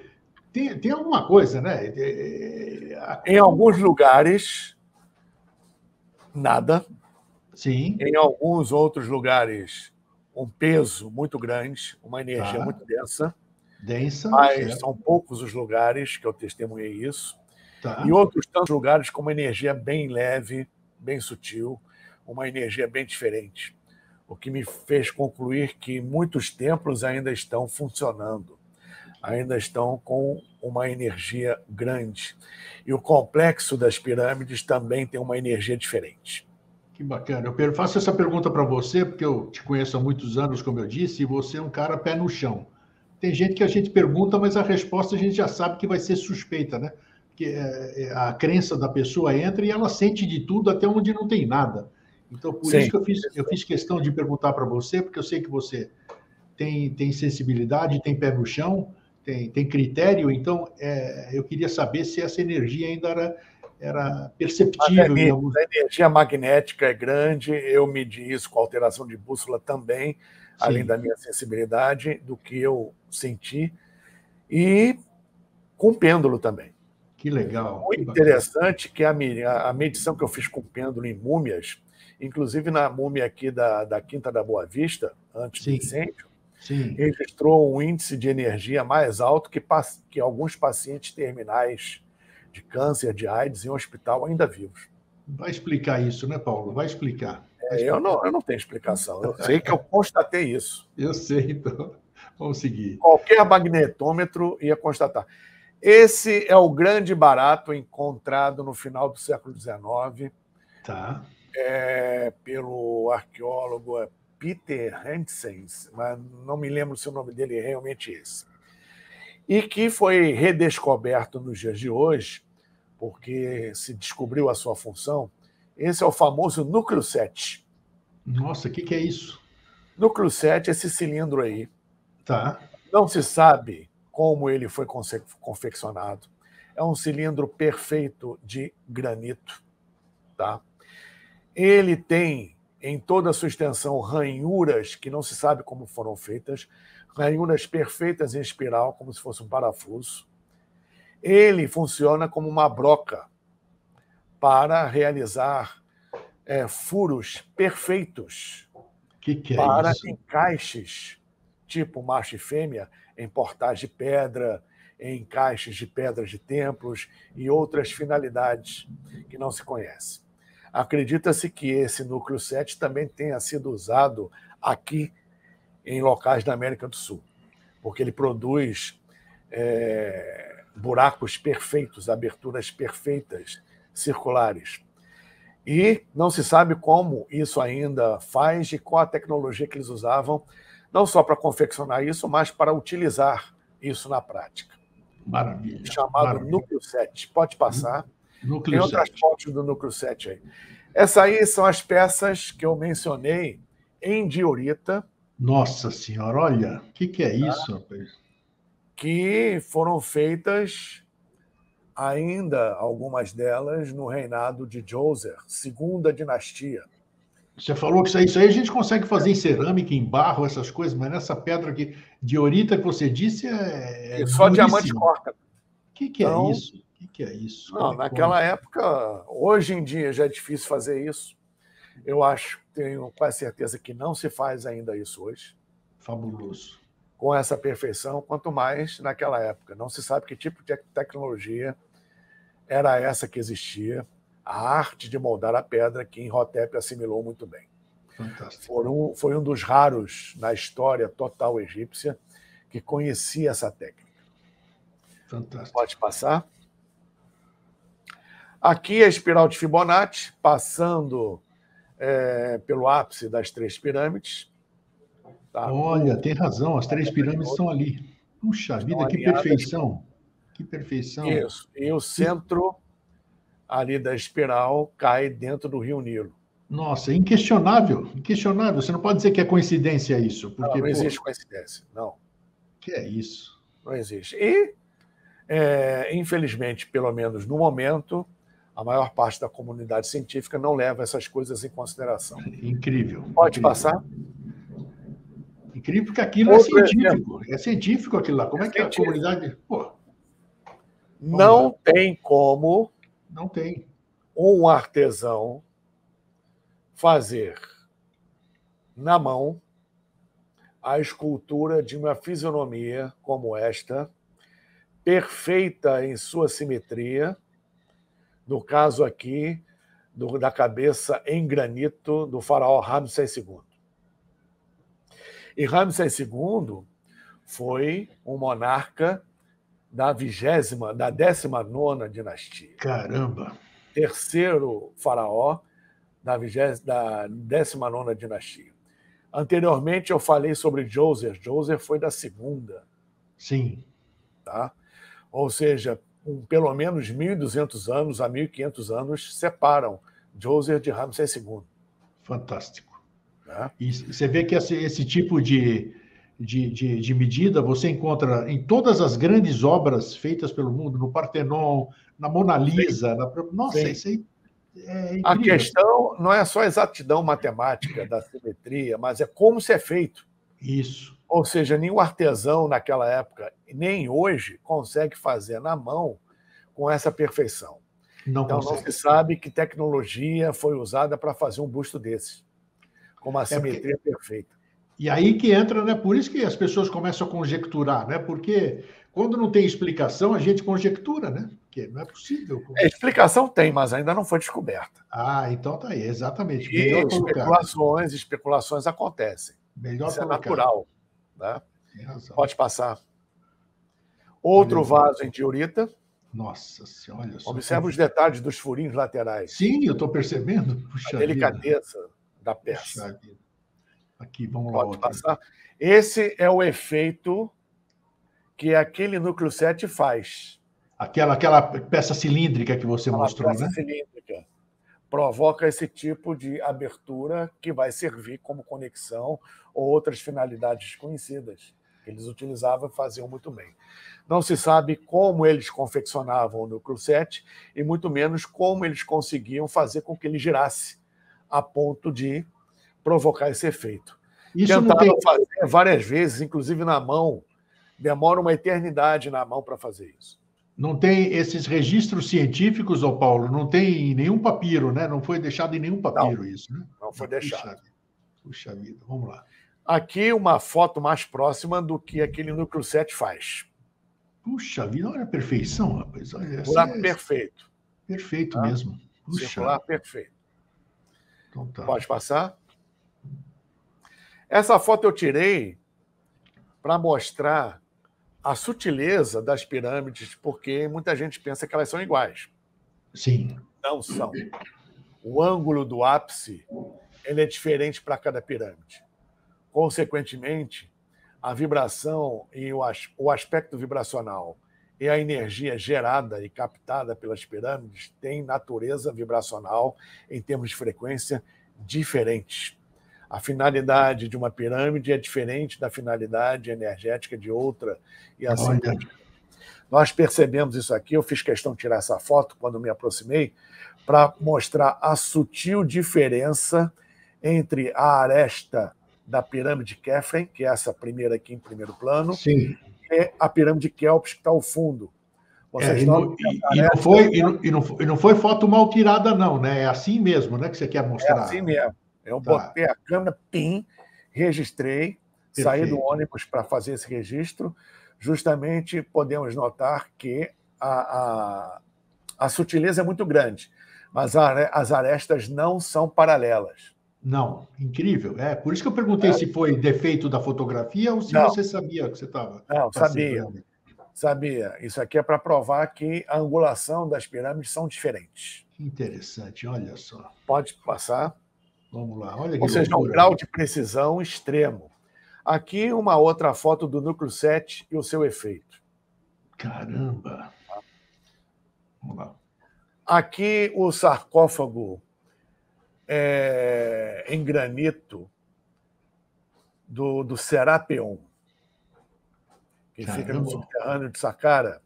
S1: tem alguma coisa, né?
S2: Em alguns lugares, nada.
S1: Sim.
S2: Em alguns outros lugares, um peso muito grande, uma energia muito densa.
S1: Densa.
S2: Mas
S1: certo.
S2: São poucos os lugares que eu testemunhei isso.
S1: Tá.
S2: E outros tantos lugares com uma energia bem leve, bem sutil, uma energia bem diferente. O que me fez concluir que muitos templos ainda estão funcionando, ainda estão com uma energia grande. E o complexo das pirâmides também tem uma energia diferente.
S1: Que bacana. Eu faço essa pergunta para você, porque eu te conheço há muitos anos, como eu disse, e você é um cara pé no chão. Tem gente que a gente pergunta, mas a resposta a gente já sabe que vai ser suspeita, né? Que a crença da pessoa entra e ela sente de tudo até onde não tem nada. Então, por Sim. isso que eu fiz questão de perguntar para você, porque eu sei que você tem sensibilidade, tem pé no chão, tem critério. Então, eu queria saber se essa energia ainda era perceptível.
S2: A energia magnética é grande, eu medi isso com alteração de bússola também, Sim. além da minha sensibilidade, do que eu senti, e com pêndulo também.
S1: Que legal.
S2: O interessante que a medição que eu fiz com pêndulo em múmias, inclusive na múmia aqui da Quinta da Boa Vista, antes do incêndio, registrou um índice de energia mais alto que alguns pacientes terminais de câncer, de AIDS, em um hospital ainda vivos.
S1: Vai explicar isso, né, Paulo? Vai explicar.
S2: Eu não tenho explicação. Eu sei que eu constatei isso.
S1: Eu sei, então. Vamos seguir.
S2: Qualquer magnetômetro ia constatar. Esse é o grande barato encontrado no final do século XIX pelo arqueólogo Peter Hansen, mas não me lembro se o nome dele é realmente esse. E que foi redescoberto nos dias de hoje, porque se descobriu a sua função. Esse é o famoso núcleo 7.
S1: Nossa, o que é isso?
S2: Núcleo 7, esse cilindro aí.
S1: Tá.
S2: Não se sabe como ele foi confeccionado. É um cilindro perfeito de granito. Tá? Ele tem, em toda a sua extensão, ranhuras que não se sabe como foram feitas, ranhuras perfeitas em espiral, como se fosse um parafuso. Ele funciona como uma broca para realizar furos perfeitos para
S1: isso?
S2: encaixes, tipo macho e fêmea, em portais de pedra, em encaixes de pedras de templos e outras finalidades que não se conhecem. Acredita-se que esse núcleo 7 também tenha sido usado aqui em locais da América do Sul, porque ele produz buracos perfeitos, aberturas perfeitas, circulares. E não se sabe como isso ainda faz e qual a tecnologia que eles usavam, não só para confeccionar isso, mas para utilizar isso na prática.
S1: Maravilha.
S2: Chamado núcleo 7. Pode passar.
S1: Núcleo
S2: Tem outras
S1: 7.
S2: fotos do núcleo 7 aí. Essas aí são as peças que eu mencionei em diorita.
S1: Nossa Senhora, olha, o que é isso, rapaz?
S2: Que foram feitas ainda, algumas delas, no reinado de Djoser, segunda dinastia.
S1: Você falou que isso aí a gente consegue fazer em cerâmica, em barro, essas coisas, mas nessa pedra aqui, diorita que você disse é
S2: E só diamante
S1: duríssima.
S2: corta.
S1: O que é
S2: Então,
S1: isso? O que é isso?
S2: não, naquela época, hoje em dia já é difícil fazer isso. Eu acho, tenho quase certeza que não se faz ainda isso hoje.
S1: Fabuloso.
S2: Com essa perfeição, quanto mais naquela época. Não se sabe que tipo de tecnologia era essa que existia, a arte de moldar a pedra que Imhotep assimilou muito bem.
S1: Fantástico.
S2: Foi um dos raros na história total egípcia que conhecia essa técnica.
S1: Fantástico.
S2: Pode passar. Aqui a espiral de Fibonacci, passando pelo ápice das 3 pirâmides. Tá?
S1: Olha, tem razão, as 3 pirâmides estão ali. Puxa vida, que perfeição. Que perfeição.
S2: Isso. E o centro ali da espiral cai dentro do Rio Nilo.
S1: Nossa, inquestionável, inquestionável. Você não pode dizer que é coincidência isso. Porque,
S2: não existe coincidência, não.
S1: Que é isso?
S2: Não existe. E, infelizmente, pelo menos no momento, a maior parte da comunidade científica não leva essas coisas em consideração.
S1: Incrível.
S2: Pode
S1: incrível.
S2: passar?
S1: Incrível, porque aquilo é científico. É científico aquilo lá. Como é que a comunidade... Pô,
S2: não tem como
S1: não tem
S2: um artesão fazer na mão a escultura de uma fisionomia como esta, perfeita em sua simetria, no caso aqui, da cabeça em granito do faraó Ramsés II. E Ramsés II foi um monarca da 19ª dinastia.
S1: Caramba!
S2: Terceiro faraó da 19ª dinastia. Anteriormente eu falei sobre Djoser. Djoser foi da 2ª.
S1: Sim.
S2: Tá? Ou seja, pelo menos 1.200 anos a 1.500 anos separam Djoser de Ramsés II.
S1: Fantástico.
S2: Né?
S1: E você vê que esse tipo de medida você encontra em todas as grandes obras feitas pelo mundo, no Partenon, na Mona Lisa. Nossa,
S2: Sim.
S1: isso aí é incrível.
S2: A questão não é só a exatidão matemática da simetria, mas é como se é feito.
S1: Isso.
S2: Ou seja, nenhum artesão naquela época, nem hoje, consegue fazer na mão com essa perfeição. Então, não se sabe que tecnologia foi usada para fazer um busto desse, com uma simetria perfeita.
S1: E aí que entra, né? Por isso que as pessoas começam a conjecturar, né? Porque quando não tem explicação, a gente conjectura, né? Porque não é possível.
S2: A explicação tem, mas ainda não foi descoberta.
S1: Ah, então tá aí, exatamente.
S2: E
S1: melhor
S2: especulações acontecem.
S1: Melhor
S2: Isso
S1: colocado.
S2: É natural. Né?
S1: Tem razão.
S2: Pode passar. Outro vaso em diorita.
S1: Nossa Senhora, olha só.
S2: Observa os detalhes dos furinhos laterais.
S1: Sim, eu estou percebendo. Puxa
S2: a delicadeza da peça.
S1: Puxa vida. Aqui, vamos lá.
S2: Pode passar. Esse é o efeito que aquele núcleo 7 faz.
S1: Aquela peça cilíndrica que você mostrou,
S2: né? A peça cilíndrica provoca esse tipo de abertura que vai servir como conexão ou outras finalidades desconhecidas que eles utilizavam e faziam muito bem. Não se sabe como eles confeccionavam o núcleo 7 e muito menos como eles conseguiam fazer com que ele girasse a ponto de provocar esse efeito.
S1: Isso
S2: tentaram fazer várias vezes, inclusive na mão. Demora uma eternidade na mão para fazer isso.
S1: Não tem esses registros científicos, ô Paulo, não tem nenhum papiro, né? Não foi deixado em nenhum papiro isso, né?
S2: Não foi deixado.
S1: Puxa vida, vamos lá.
S2: Aqui uma foto mais próxima do que aquele núcleo 7 faz.
S1: Puxa vida, olha a perfeição, rapaz.
S2: Circular perfeito.
S1: Perfeito mesmo.
S2: Puxa. Circular perfeito.
S1: Então tá.
S2: Pode passar? Essa foto eu tirei para mostrar a sutileza das pirâmides, porque muita gente pensa que elas são iguais.
S1: Sim.
S2: Não são. O ângulo do ápice ele é diferente para cada pirâmide. Consequentemente, a vibração e o aspecto vibracional e a energia gerada e captada pelas pirâmides têm natureza vibracional, em termos de frequência, diferentes. A finalidade de uma pirâmide é diferente da finalidade energética de outra, e assim por diante. Nós percebemos isso aqui, eu fiz questão de tirar essa foto quando me aproximei, para mostrar a sutil diferença entre a aresta da pirâmide Khafre, que é essa primeira aqui em primeiro plano,
S1: Sim.
S2: e a pirâmide Quéops, que está ao fundo.
S1: E não foi foto mal tirada, não, né? É assim mesmo, né, que você quer mostrar.
S2: É assim mesmo. Eu
S1: Tá.
S2: botei a câmera, registrei, saí do ônibus para fazer esse registro. Justamente podemos notar que a sutileza é muito grande, mas as arestas não são paralelas.
S1: Não, incrível. Por isso que eu perguntei se foi defeito da fotografia ou se você sabia que você estava
S2: participando. Sabia. Isso aqui é para provar que a angulação das pirâmides são diferentes.
S1: Que interessante, olha só.
S2: Pode passar.
S1: Vamos lá, olha que
S2: Ou seja,
S1: loucura.
S2: um grau de precisão extremo. Aqui uma outra foto do núcleo 7 e o seu efeito.
S1: Caramba! Vamos lá.
S2: Aqui o sarcófago em granito do Serapeum, que fica no subterrâneo de Saqqara,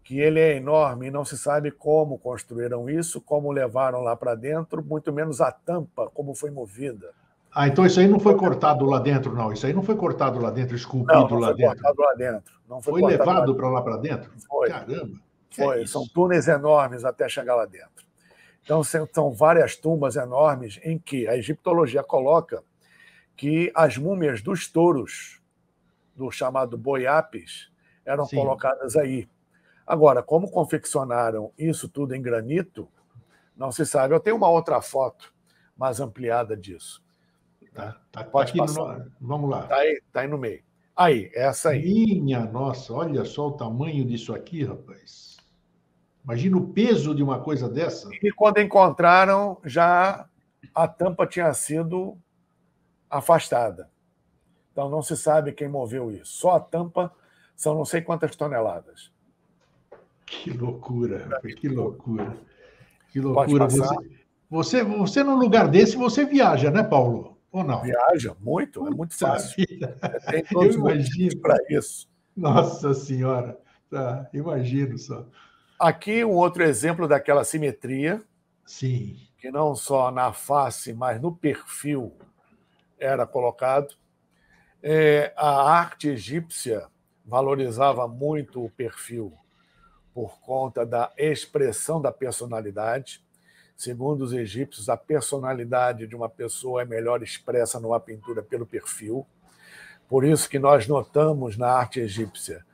S2: que ele é enorme e não se sabe como construíram isso, como levaram lá para dentro, muito menos a tampa, como foi movida.
S1: Então isso aí não foi cortado lá dentro, não. Isso aí não foi cortado lá dentro, esculpido lá dentro.
S2: Não foi cortado lá dentro.
S1: Foi levado para lá para dentro?
S2: Foi.
S1: Caramba!
S2: Foi. São túneis enormes até chegar lá dentro. Então, são várias tumbas enormes em que a egiptologia coloca que as múmias dos touros, do chamado boi Apis, eram colocadas aí. Agora, como confeccionaram isso tudo em granito, não se sabe. Eu tenho uma outra foto mais ampliada disso.
S1: Pode passar. Vamos lá.
S2: Está aí no meio. Aí, essa aí.
S1: Minha nossa, olha só o tamanho disso aqui, rapaz. Imagina o peso de uma coisa dessa.
S2: E quando encontraram, já a tampa tinha sido afastada. Então não se sabe quem moveu isso. Só a tampa são não sei quantas toneladas.
S1: Que loucura, rapaz, que loucura. Que
S2: loucura.
S1: Você num lugar desse, você viaja, né, Paulo? Ou não?
S2: Viaja muito, é muito fácil. Tem
S1: todos os motivos
S2: para isso.
S1: Nossa Senhora, imagino só.
S2: Aqui um outro exemplo daquela simetria.
S1: Sim.
S2: Que não só na face, mas no perfil era colocado. A arte egípcia valorizava muito o perfil por conta da expressão da personalidade. Segundo os egípcios, a personalidade de uma pessoa é melhor expressa numa pintura pelo perfil. Por isso que nós notamos na arte egípcia,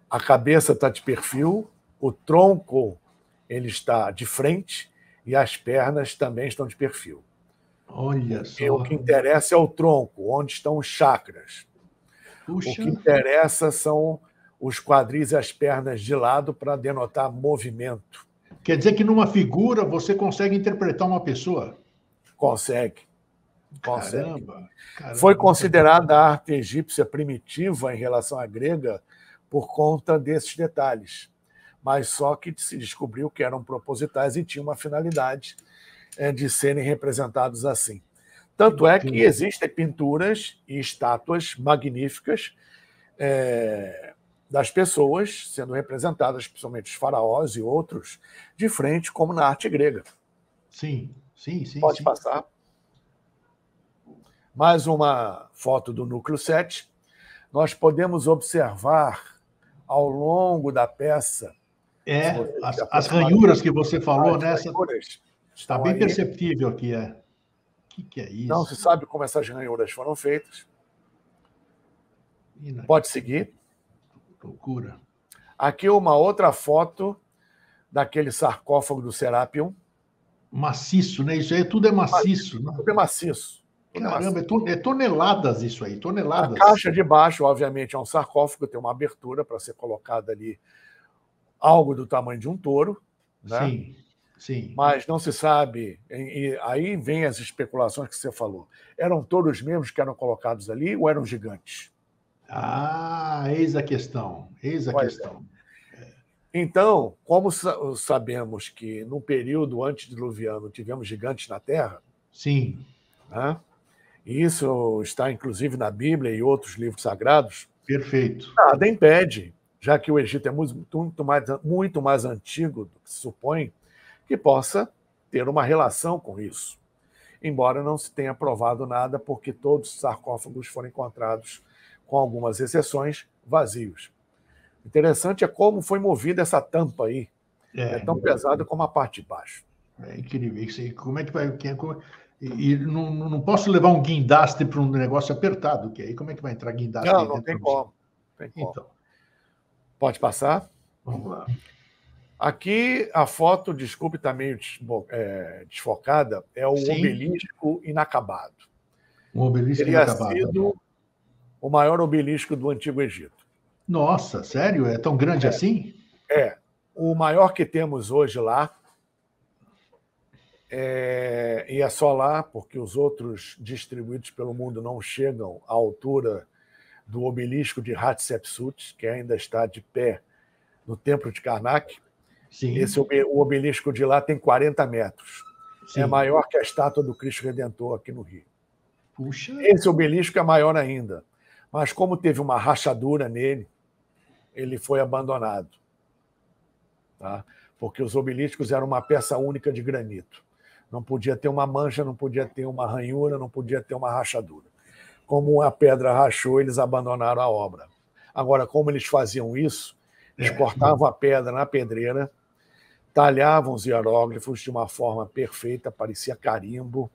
S2: a cabeça está de perfil, o tronco ele está de frente e as pernas também estão de perfil.
S1: Olha só.
S2: O que interessa é o tronco, onde estão os chakras.
S1: Puxa.
S2: O que interessa são os quadris e as pernas de lado para denotar movimento.
S1: Quer dizer que numa figura você consegue interpretar uma pessoa?
S2: Consegue.
S1: Caramba.
S2: Foi considerada a arte egípcia primitiva em relação à grega por conta desses detalhes. Mas só que se descobriu que eram propositais e tinham uma finalidade de serem representados assim. Tanto é que existem pinturas e estátuas magníficas das pessoas sendo representadas, principalmente os faraós e outros, de frente, como na arte grega.
S1: Sim.
S2: Pode passar. Mais uma foto do núcleo 7. Nós podemos observar ao longo da peça
S1: as ranhuras que você falou, né? Está bem
S2: aí.
S1: Perceptível aqui. O que é isso?
S2: Não se sabe como essas ranhuras foram feitas. Pode seguir.
S1: Loucura.
S2: Aqui uma outra foto daquele sarcófago do Serapeum.
S1: Maciço, né? Isso aí tudo é maciço. Né?
S2: Tudo é maciço.
S1: Caramba, é toneladas isso aí, toneladas.
S2: A caixa de baixo, obviamente, é um sarcófago, tem uma abertura para ser colocada ali algo do tamanho de um touro. Né?
S1: Sim.
S2: Mas não se sabe, e aí vem as especulações que você falou. Eram touros mesmos que eram colocados ali ou eram gigantes?
S1: Eis a questão.
S2: Então, como sabemos que no período antediluviano tivemos gigantes na Terra,
S1: sim,
S2: né? E isso está inclusive na Bíblia e outros livros sagrados.
S1: Perfeito.
S2: Nada impede, já que o Egito é muito mais antigo do que se supõe, que possa ter uma relação com isso. embora não se tenha provado nada, porque todos os sarcófagos foram encontrados, com algumas exceções, vazios. Interessante é como foi movida essa tampa aí. É tão pesada como a parte de baixo.
S1: É incrível. Isso aí, como é que vai... E não posso levar um guindaste para um negócio apertado, que aí como é que vai entrar guindaste aí
S2: Não
S1: dentro?
S2: tem como. Tem como.
S1: Então,
S2: pode passar?
S1: vamos lá.
S2: Aqui a foto, desculpe, está meio desfocada, é o obelisco inacabado.
S1: Um obelisco
S2: Teria
S1: inacabado.
S2: sido o maior obelisco do Antigo Egito.
S1: Nossa, sério? É tão grande assim?
S2: É. O maior que temos hoje lá, e é só lá, porque os outros distribuídos pelo mundo não chegam à altura do obelisco de Hatshepsut, que ainda está de pé no Templo de Karnak.
S1: Sim.
S2: O obelisco de lá tem 40 metros.
S1: Sim.
S2: É maior que a estátua do Cristo Redentor aqui no Rio.
S1: Puxa.
S2: Esse obelisco é maior ainda. Mas como teve uma rachadura nele, ele foi abandonado. Tá? Porque os obeliscos eram uma peça única de granito. Não podia ter uma mancha, não podia ter uma ranhura, não podia ter uma rachadura. Como a pedra rachou, eles abandonaram a obra. Agora, como eles faziam isso? Eles cortavam a pedra na pedreira, talhavam os hieróglifos de uma forma perfeita, parecia carimbo,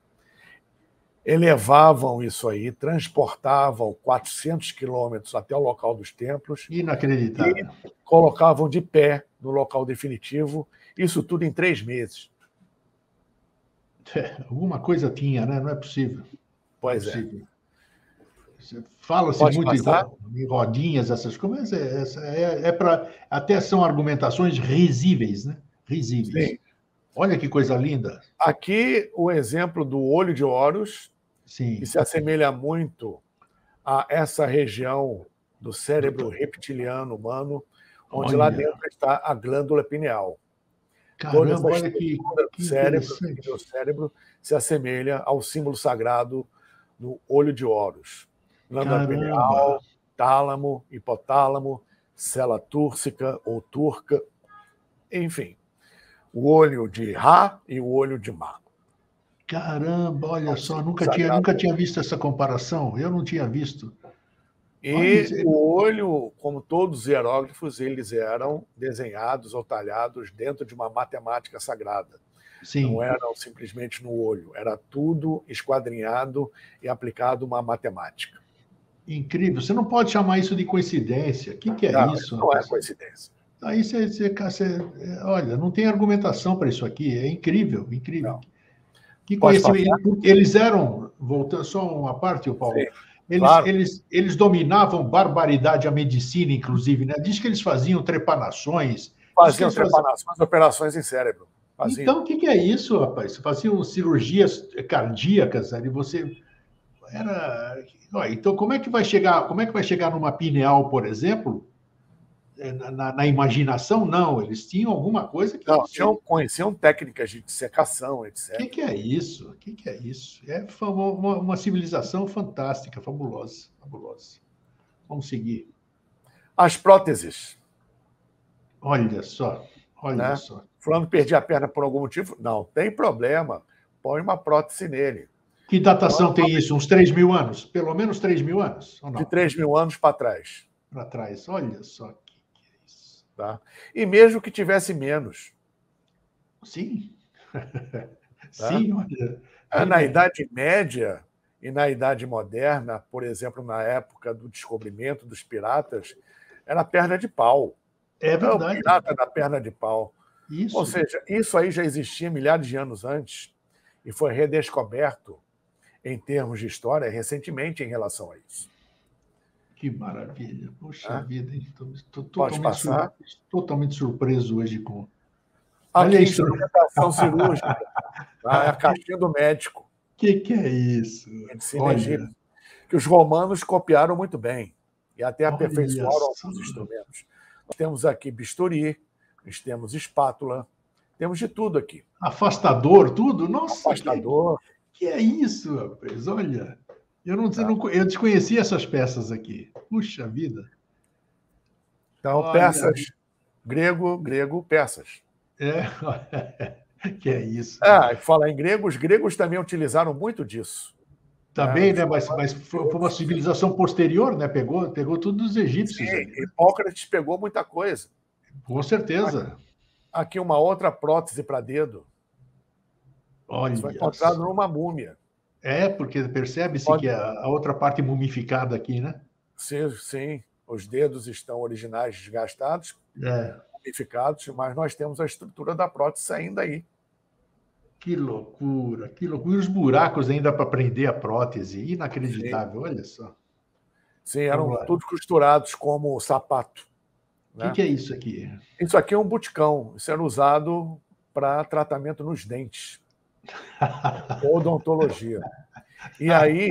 S2: elevavam isso aí, transportavam 400 quilômetros até o local dos templos.
S1: Inacreditável.
S2: E colocavam de pé no local definitivo, isso tudo em 3 meses.
S1: Alguma coisa tinha, né? Não é possível.
S2: Pois
S1: é. Fala-se muito em rodinhas, essas coisas, para até são argumentações risíveis, né? Risíveis. Sim. Olha que coisa linda.
S2: Aqui o exemplo do olho de Horus,
S1: sim,
S2: que se assemelha muito a essa região do cérebro reptiliano humano, onde lá dentro está a glândula pineal.
S1: Caramba, olha que
S2: o cérebro se assemelha ao símbolo sagrado do olho de Horus. Glândula pineal, tálamo, hipotálamo, célula túrcica ou turca, enfim. O olho de Ra e o olho de Ma.
S1: Caramba, olha só, nunca tinha visto essa comparação. Eu não tinha visto.
S2: E o olho, como todos os hieróglifos, eles eram desenhados ou talhados dentro de uma matemática sagrada.
S1: Sim.
S2: Não eram simplesmente no olho, era tudo esquadrinhado e aplicado uma matemática.
S1: Incrível. Você não pode chamar isso de coincidência. O que é isso?
S2: Não é coincidência.
S1: Aí olha, não tem argumentação para isso aqui. É incrível, incrível.
S2: Não.
S1: Que conhecimento. Eles eram, voltando só uma parte, Paulo.
S2: Sim,
S1: eles dominavam barbaridade a medicina, inclusive, né? Diz que eles faziam trepanações.
S2: Faziam trepanações, operações em cérebro. Faziam.
S1: Então, o que é isso, rapaz? Faziam cirurgias cardíacas, ali você era. Então, como é que vai chegar numa pineal, por exemplo? Na imaginação, não. Eles tinham alguma coisa que...
S2: Não, conheciam técnicas de dissecação, etc.
S1: O que é isso? O que é isso? É uma civilização fantástica, fabulosa, fabulosa. Vamos seguir.
S2: As próteses.
S1: Olha só, olha só.
S2: Fulano perdi a perna por algum motivo? Não, tem problema. Põe uma prótese nele.
S1: Que datação tem isso? Uns 3.000 anos? Pelo menos 3.000 anos? Ou não?
S2: De 3.000 anos para trás.
S1: Para trás, olha só.
S2: Tá? E mesmo que tivesse menos.
S1: Sim.
S2: Tá?
S1: Sim, olha.
S2: Na Idade Média e na Idade Moderna, por exemplo, na época do descobrimento dos piratas, era perna de pau.
S1: É verdade.
S2: Era o pirata da perna de pau.
S1: Isso.
S2: Ou seja, isso aí já existia milhares de anos antes e foi redescoberto em termos de história recentemente em relação a isso.
S1: Que maravilha. Poxa vida, hein? Estou totalmente surpreso hoje com...
S2: Olha a instrumentação cirúrgica. Tá? É a caixinha do médico.
S1: O que é isso?
S2: Egípcia, que os romanos copiaram muito bem e até aperfeiçoaram alguns instrumentos. Nós temos aqui bisturi, nós temos espátula, temos de tudo aqui.
S1: Afastador, tudo? Nossa,
S2: afastador.
S1: Que é isso, rapaz? Olha... Eu desconhecia essas peças aqui. Puxa vida.
S2: Então, peças, grego, persas.
S1: Que é isso.
S2: Falar em grego, os gregos também utilizaram muito disso.
S1: Também, né? Mas foi uma civilização posterior, né? Pegou tudo dos egípcios
S2: Sim,
S1: ali. Né?
S2: Hipócrates pegou muita coisa.
S1: Com certeza.
S2: Aqui uma outra prótese para dedo. Isso foi
S1: Olha.
S2: encontrado numa múmia.
S1: Porque percebe-se que a outra parte mumificada aqui, né?
S2: Sim, os dedos estão originais desgastados, mumificados, mas nós temos a estrutura da prótese ainda aí.
S1: Que loucura, que loucura. E os buracos ainda para prender a prótese. Inacreditável, olha só.
S2: Sim, eram todos costurados como sapato.
S1: O que é isso aqui?
S2: Isso aqui é um buticão. Isso era usado para tratamento nos dentes. Odontologia. E aí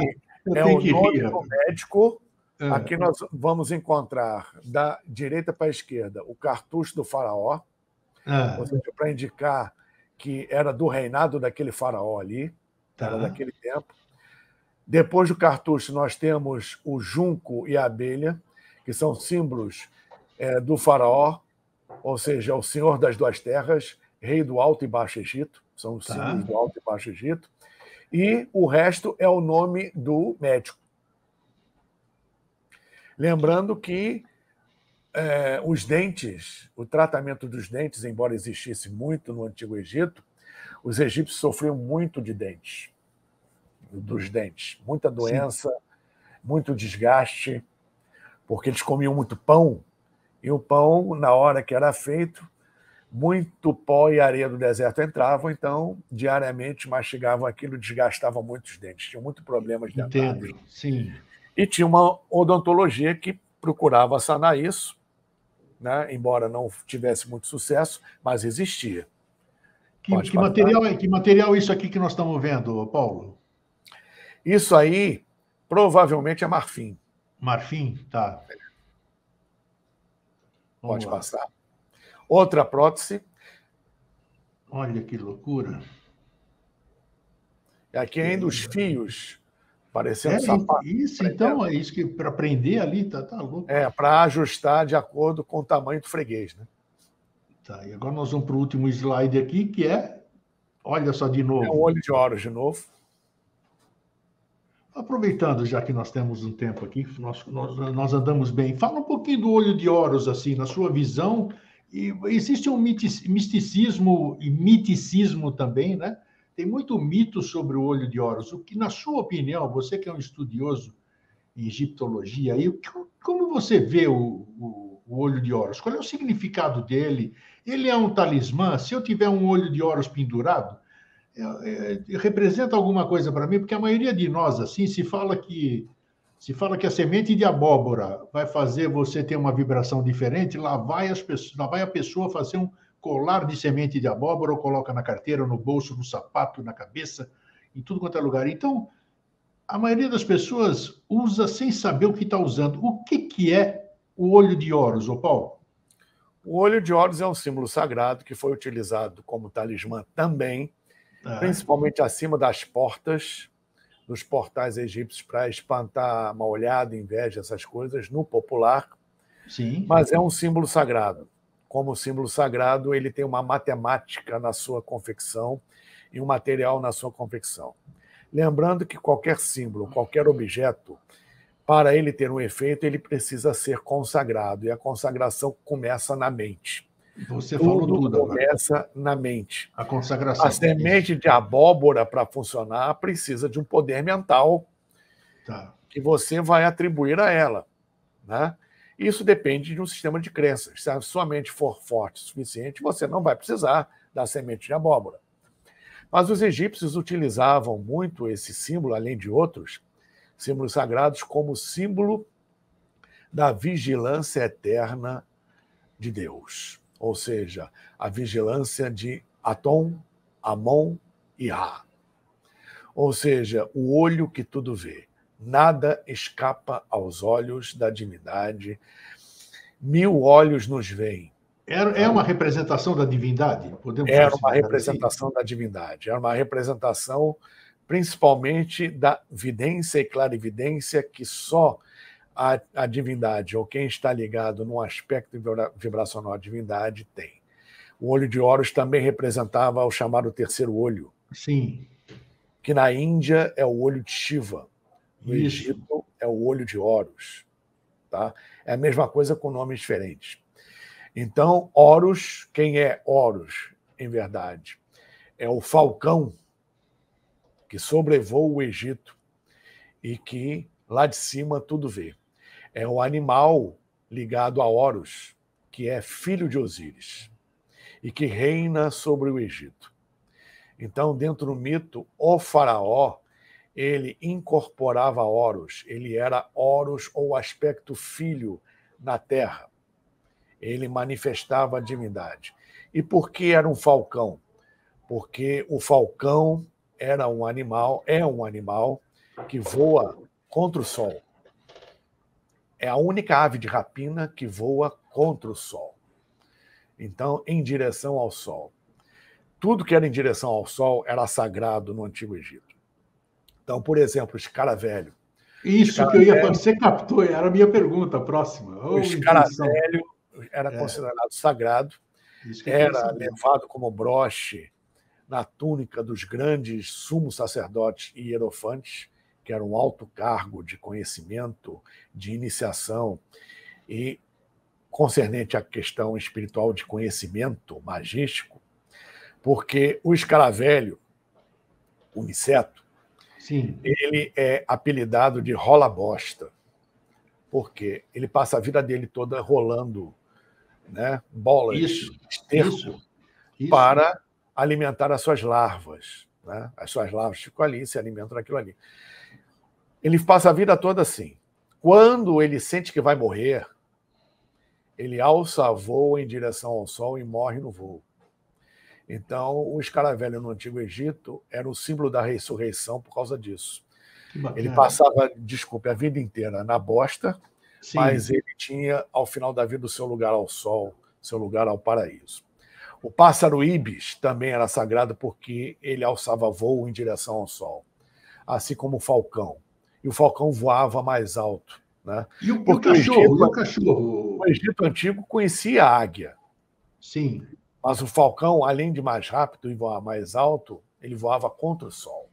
S2: é o nome do médico. Aqui nós vamos encontrar, da direita para a esquerda, o cartucho do faraó, ou seja, para indicar que era do reinado daquele faraó ali, era daquele tempo. Depois do cartucho, nós temos o junco e a abelha, que são símbolos do faraó, ou seja, o senhor das duas terras, rei do Alto e Baixo Egito, são os símbolos do Alto e Baixo Egito, e o resto é o nome do médico. Lembrando que os dentes, o tratamento dos dentes, embora existisse muito no Antigo Egito, os egípcios sofriam muito dos dentes, muita doença, muito desgaste, porque eles comiam muito pão, e o pão, na hora que era feito, muito pó e areia do deserto entravam, então, diariamente mastigavam aquilo, desgastavam muito os dentes, tinham muitos problemas dentários.
S1: Entendo, sim.
S2: E tinha uma odontologia que procurava sanar isso, né? Embora não tivesse muito sucesso, mas existia.
S1: Que material é isso aqui que nós estamos vendo, Paulo?
S2: Isso aí provavelmente é marfim.
S1: Marfim? Tá.
S2: Pode passar. Outra prótese.
S1: Olha que loucura.
S2: Aqui ainda os fios, parecendo sapato.
S1: Isso, então, é isso que para prender ali, tá louco.
S2: Para ajustar de acordo com o tamanho do freguês, né?
S1: Tá, e agora nós vamos para o último slide aqui, que olha só de novo.
S2: É o olho de Horus de novo.
S1: Aproveitando, já que nós temos um tempo aqui, nós andamos bem. Fala um pouquinho do olho de Horus, assim, na sua visão. E existe um misticismo e miticismo também, né? Tem muito mito sobre o olho de Horus. O que, na sua opinião, você que é um estudioso em egiptologia, como você vê o olho de Horus? Qual é o significado dele? Ele é um talismã? Se eu tiver um olho de Horus pendurado, representa alguma coisa para mim? Porque a maioria de nós, assim, se fala que a semente de abóbora vai fazer você ter uma vibração diferente, lá vai a pessoa fazer um colar de semente de abóbora, ou coloca na carteira, no bolso, no sapato, na cabeça, em tudo quanto é lugar. Então, a maioria das pessoas usa sem saber o que está usando. O que é o olho de Horus, ô Paulo?
S2: O olho de Horus é um símbolo sagrado que foi utilizado como talismã também, principalmente acima das portas, dos portais egípcios, para espantar mal-olhada, inveja, essas coisas, no popular.
S1: Sim.
S2: Mas é um símbolo sagrado. Como símbolo sagrado, ele tem uma matemática na sua confecção e um material na sua confecção. Lembrando que qualquer símbolo, qualquer objeto, para ele ter um efeito, ele precisa ser consagrado. E a consagração começa na mente.
S1: Você falou tudo agora.
S2: Começa na mente.
S1: A consagração.
S2: A semente de abóbora, para funcionar, precisa de um poder mental que você vai atribuir a ela, né? Isso depende de um sistema de crenças. Se a sua mente for forte o suficiente, você não vai precisar da semente de abóbora. Mas os egípcios utilizavam muito esse símbolo, além de outros símbolos sagrados, como símbolo da vigilância eterna de Deus. Ou seja, a vigilância de Atom, Amon e Ra. Ou seja, o olho que tudo vê. Nada escapa aos olhos da divindade. 1000 olhos nos veem.
S1: É uma representação da divindade?
S2: Era uma representação da divindade. Era uma representação, principalmente, da vidência e clarividência que só a divindade, ou quem está ligado num aspecto vibracional à divindade, tem. O olho de Horus também representava o chamado terceiro olho,
S1: Sim.
S2: que na Índia é o olho de Shiva, no
S1: Isso.
S2: Egito é o olho de Horus. Tá? É a mesma coisa com nomes diferentes. Então, Horus, quem é Horus, em verdade? É o falcão que sobrevoa o Egito e que lá de cima tudo vê. É o animal ligado a Horus, que é filho de Osíris e que reina sobre o Egito. Então, dentro do mito, o faraó, ele incorporava Horus, ele era Horus ou aspecto filho na terra. Ele manifestava a divindade. E por que era um falcão? Porque o falcão é um animal que voa contra o sol. É a única ave de rapina que voa contra o sol. Então, em direção ao sol. Tudo que era em direção ao sol era sagrado no Antigo Egito. Então, por exemplo, o escaravelho.
S1: Isso que eu ia falar, você captou, era a minha pergunta próxima.
S2: O escaravelho era considerado sagrado, era levado como broche na túnica dos grandes sumos sacerdotes e hierofantes, que era um alto cargo de conhecimento, de iniciação e concernente à questão espiritual de conhecimento magístico, porque o escaravelho, o inseto,
S1: sim,
S2: ele é apelidado de rola-bosta, porque ele passa a vida dele toda rolando, né, bolas de esterco para alimentar as suas larvas. Né? As suas larvas ficam ali, se alimentam daquilo ali. Ele passa a vida toda assim. Quando ele sente que vai morrer, ele alça voo em direção ao sol e morre no voo. Então, o escaravelho no Antigo Egito era o símbolo da ressurreição por causa disso. Ele passava, a vida inteira na bosta, mas ele tinha, ao final da vida, o seu lugar ao sol, seu lugar ao paraíso. O pássaro ibis também era sagrado porque ele alçava voo em direção ao sol, assim como o falcão. E o falcão voava mais alto. Né?
S1: E o cachorro?
S2: O Egito Antigo conhecia a águia.
S1: Sim.
S2: Mas o falcão, além de mais rápido e voar mais alto, ele voava contra o sol.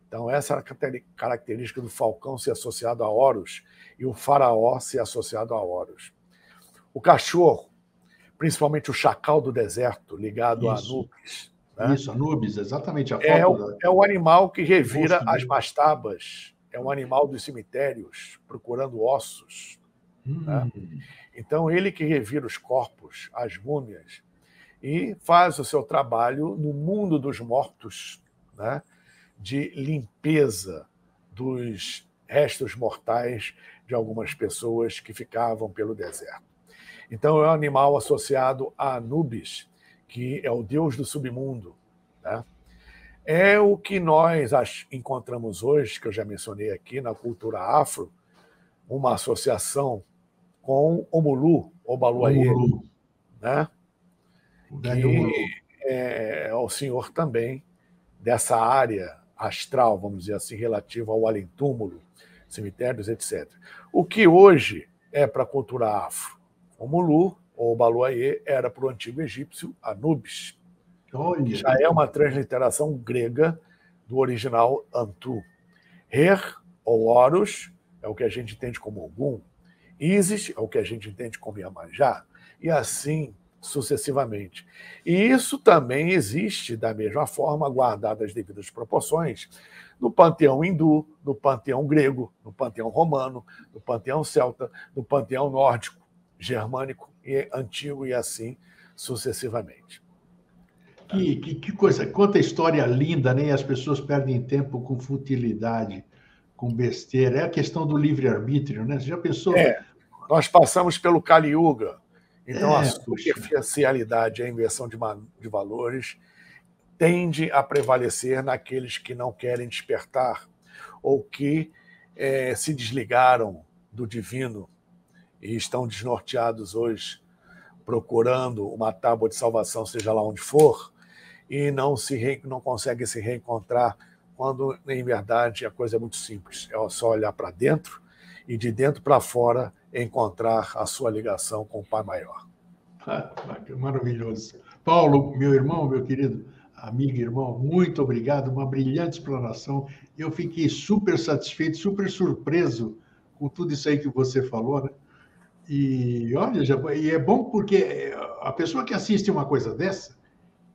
S2: Então, essa era a característica do falcão ser associado a Horus e o faraó ser associado a Horus. O cachorro, principalmente o chacal do deserto, ligado a Anubis. Né?
S1: Isso, Anubis, exatamente.
S2: É o animal que revira as mastabas, é um animal dos cemitérios, procurando ossos. Né? Então, ele que revira os corpos, as múmias, e faz o seu trabalho no mundo dos mortos, né? De limpeza dos restos mortais de algumas pessoas que ficavam pelo deserto. Então, é um animal associado a Anubis, que é o deus do submundo. Né? É o que nós encontramos hoje, que eu já mencionei aqui, na cultura afro, uma associação com Omulu, Obaluayê, né? Que é o senhor também dessa área astral, vamos dizer assim, relativa ao além-túmulo, cemitérios, etc. O que hoje é para a cultura afro? Omulu, ou Obaluayê, era para o antigo egípcio Anubis. Que já é uma transliteração grega do original Antu. Her, ou Horus, é o que a gente entende como Ogum. Isis é o que a gente entende como Iemanjá. E assim sucessivamente. E isso também existe da mesma forma, guardadas as devidas proporções, no panteão hindu, no panteão grego, no panteão romano, no panteão celta, no panteão nórdico, germânico e antigo, e assim sucessivamente.
S1: Que coisa, quanta história linda, né? As pessoas perdem tempo com futilidade, com besteira. É a questão do livre-arbítrio, né? Você já pensou?
S2: Nós passamos pelo Kali Yuga. Então, a superficialidade, a inversão de valores, tende a prevalecer naqueles que não querem despertar ou que se desligaram do divino e estão desnorteados hoje, procurando uma tábua de salvação, seja lá onde for, e não conseguem se reencontrar, quando, em verdade, a coisa é muito simples. É só olhar para dentro e, de dentro para fora, encontrar a sua ligação com o Pai Maior.
S1: Maravilhoso. Paulo, meu irmão, meu querido amigo e irmão, muito obrigado, uma brilhante explanação. Eu fiquei super satisfeito, super surpreso com tudo isso aí que você falou, né? E olha, e é bom porque a pessoa que assiste uma coisa dessa,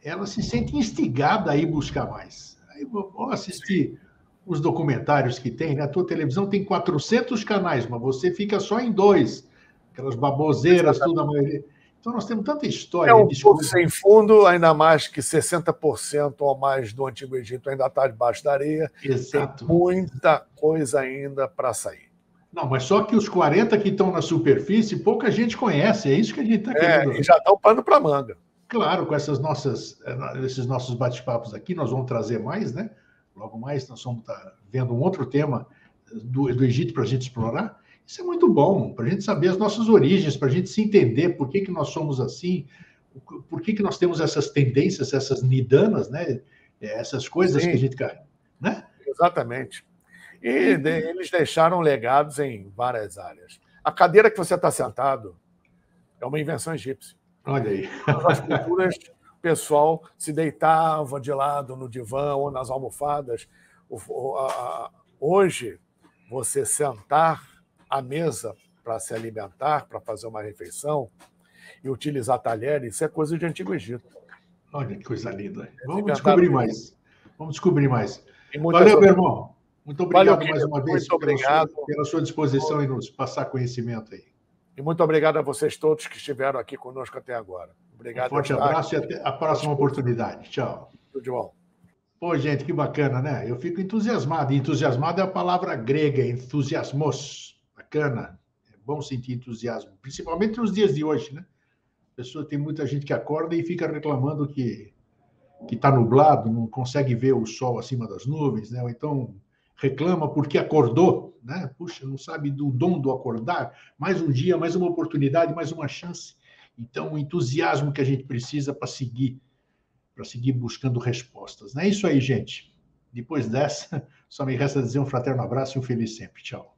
S1: ela se sente instigada a ir buscar mais. Aí vou assistir os documentários que tem, né? A tua televisão tem 400 canais, mas você fica só em dois, aquelas baboseiras, tudo a maioria. Então nós temos tanta
S2: É
S1: história,
S2: um poço
S1: desculpa.
S2: sem fundo, ainda mais que 60% ou mais do Antigo Egito ainda está debaixo da areia.
S1: Exato.
S2: Tem muita coisa ainda para sair.
S1: Não, mas só que os 40 que estão na superfície, pouca gente conhece, é isso que a gente está querendo
S2: E
S1: ver.
S2: já está o pano para manga.
S1: Claro, com esses nossos bate-papos aqui, nós vamos trazer mais, né? Logo mais nós vamos estar vendo um outro tema do Egito para a gente explorar. Isso é muito bom, para a gente saber as nossas origens, para a gente se entender por que nós somos assim, por que nós temos essas tendências, essas nidanas, né? Essas coisas
S2: Sim,
S1: que a gente carrega, né?
S2: exatamente. E eles deixaram legados em várias áreas. A cadeira que você está sentado é uma invenção egípcia.
S1: Olha aí.
S2: Nas culturas, o pessoal se deitava de lado no divã ou nas almofadas. Hoje, você sentar à mesa para se alimentar, para fazer uma refeição e utilizar talheres, isso é coisa de Antigo Egito.
S1: Olha que coisa linda. Vamos descobrir mais. Vamos descobrir mais. Valeu,
S2: outras...
S1: meu irmão. Muito obrigado
S2: Valeu,
S1: mais uma vez pela sua disposição em nos passar conhecimento aí.
S2: E muito obrigado a vocês todos que estiveram aqui conosco até agora. Obrigado.
S1: Um forte abraço e até a próxima oportunidade. Tchau.
S2: Tudo de bom.
S1: Pô, gente, que bacana, né? Eu fico entusiasmado. Entusiasmado é a palavra grega, entusiasmos. Bacana. É bom sentir entusiasmo, principalmente nos dias de hoje, né? Tem muita gente que acorda e fica reclamando que está nublado, não consegue ver o sol acima das nuvens, né? Ou então reclama porque acordou, né? Puxa, não sabe do dom do acordar. Mais um dia, mais uma oportunidade, mais uma chance. Então, o entusiasmo que a gente precisa para seguir buscando respostas. Não é isso aí, gente. Depois dessa, só me resta dizer um fraterno abraço e um feliz sempre. Tchau.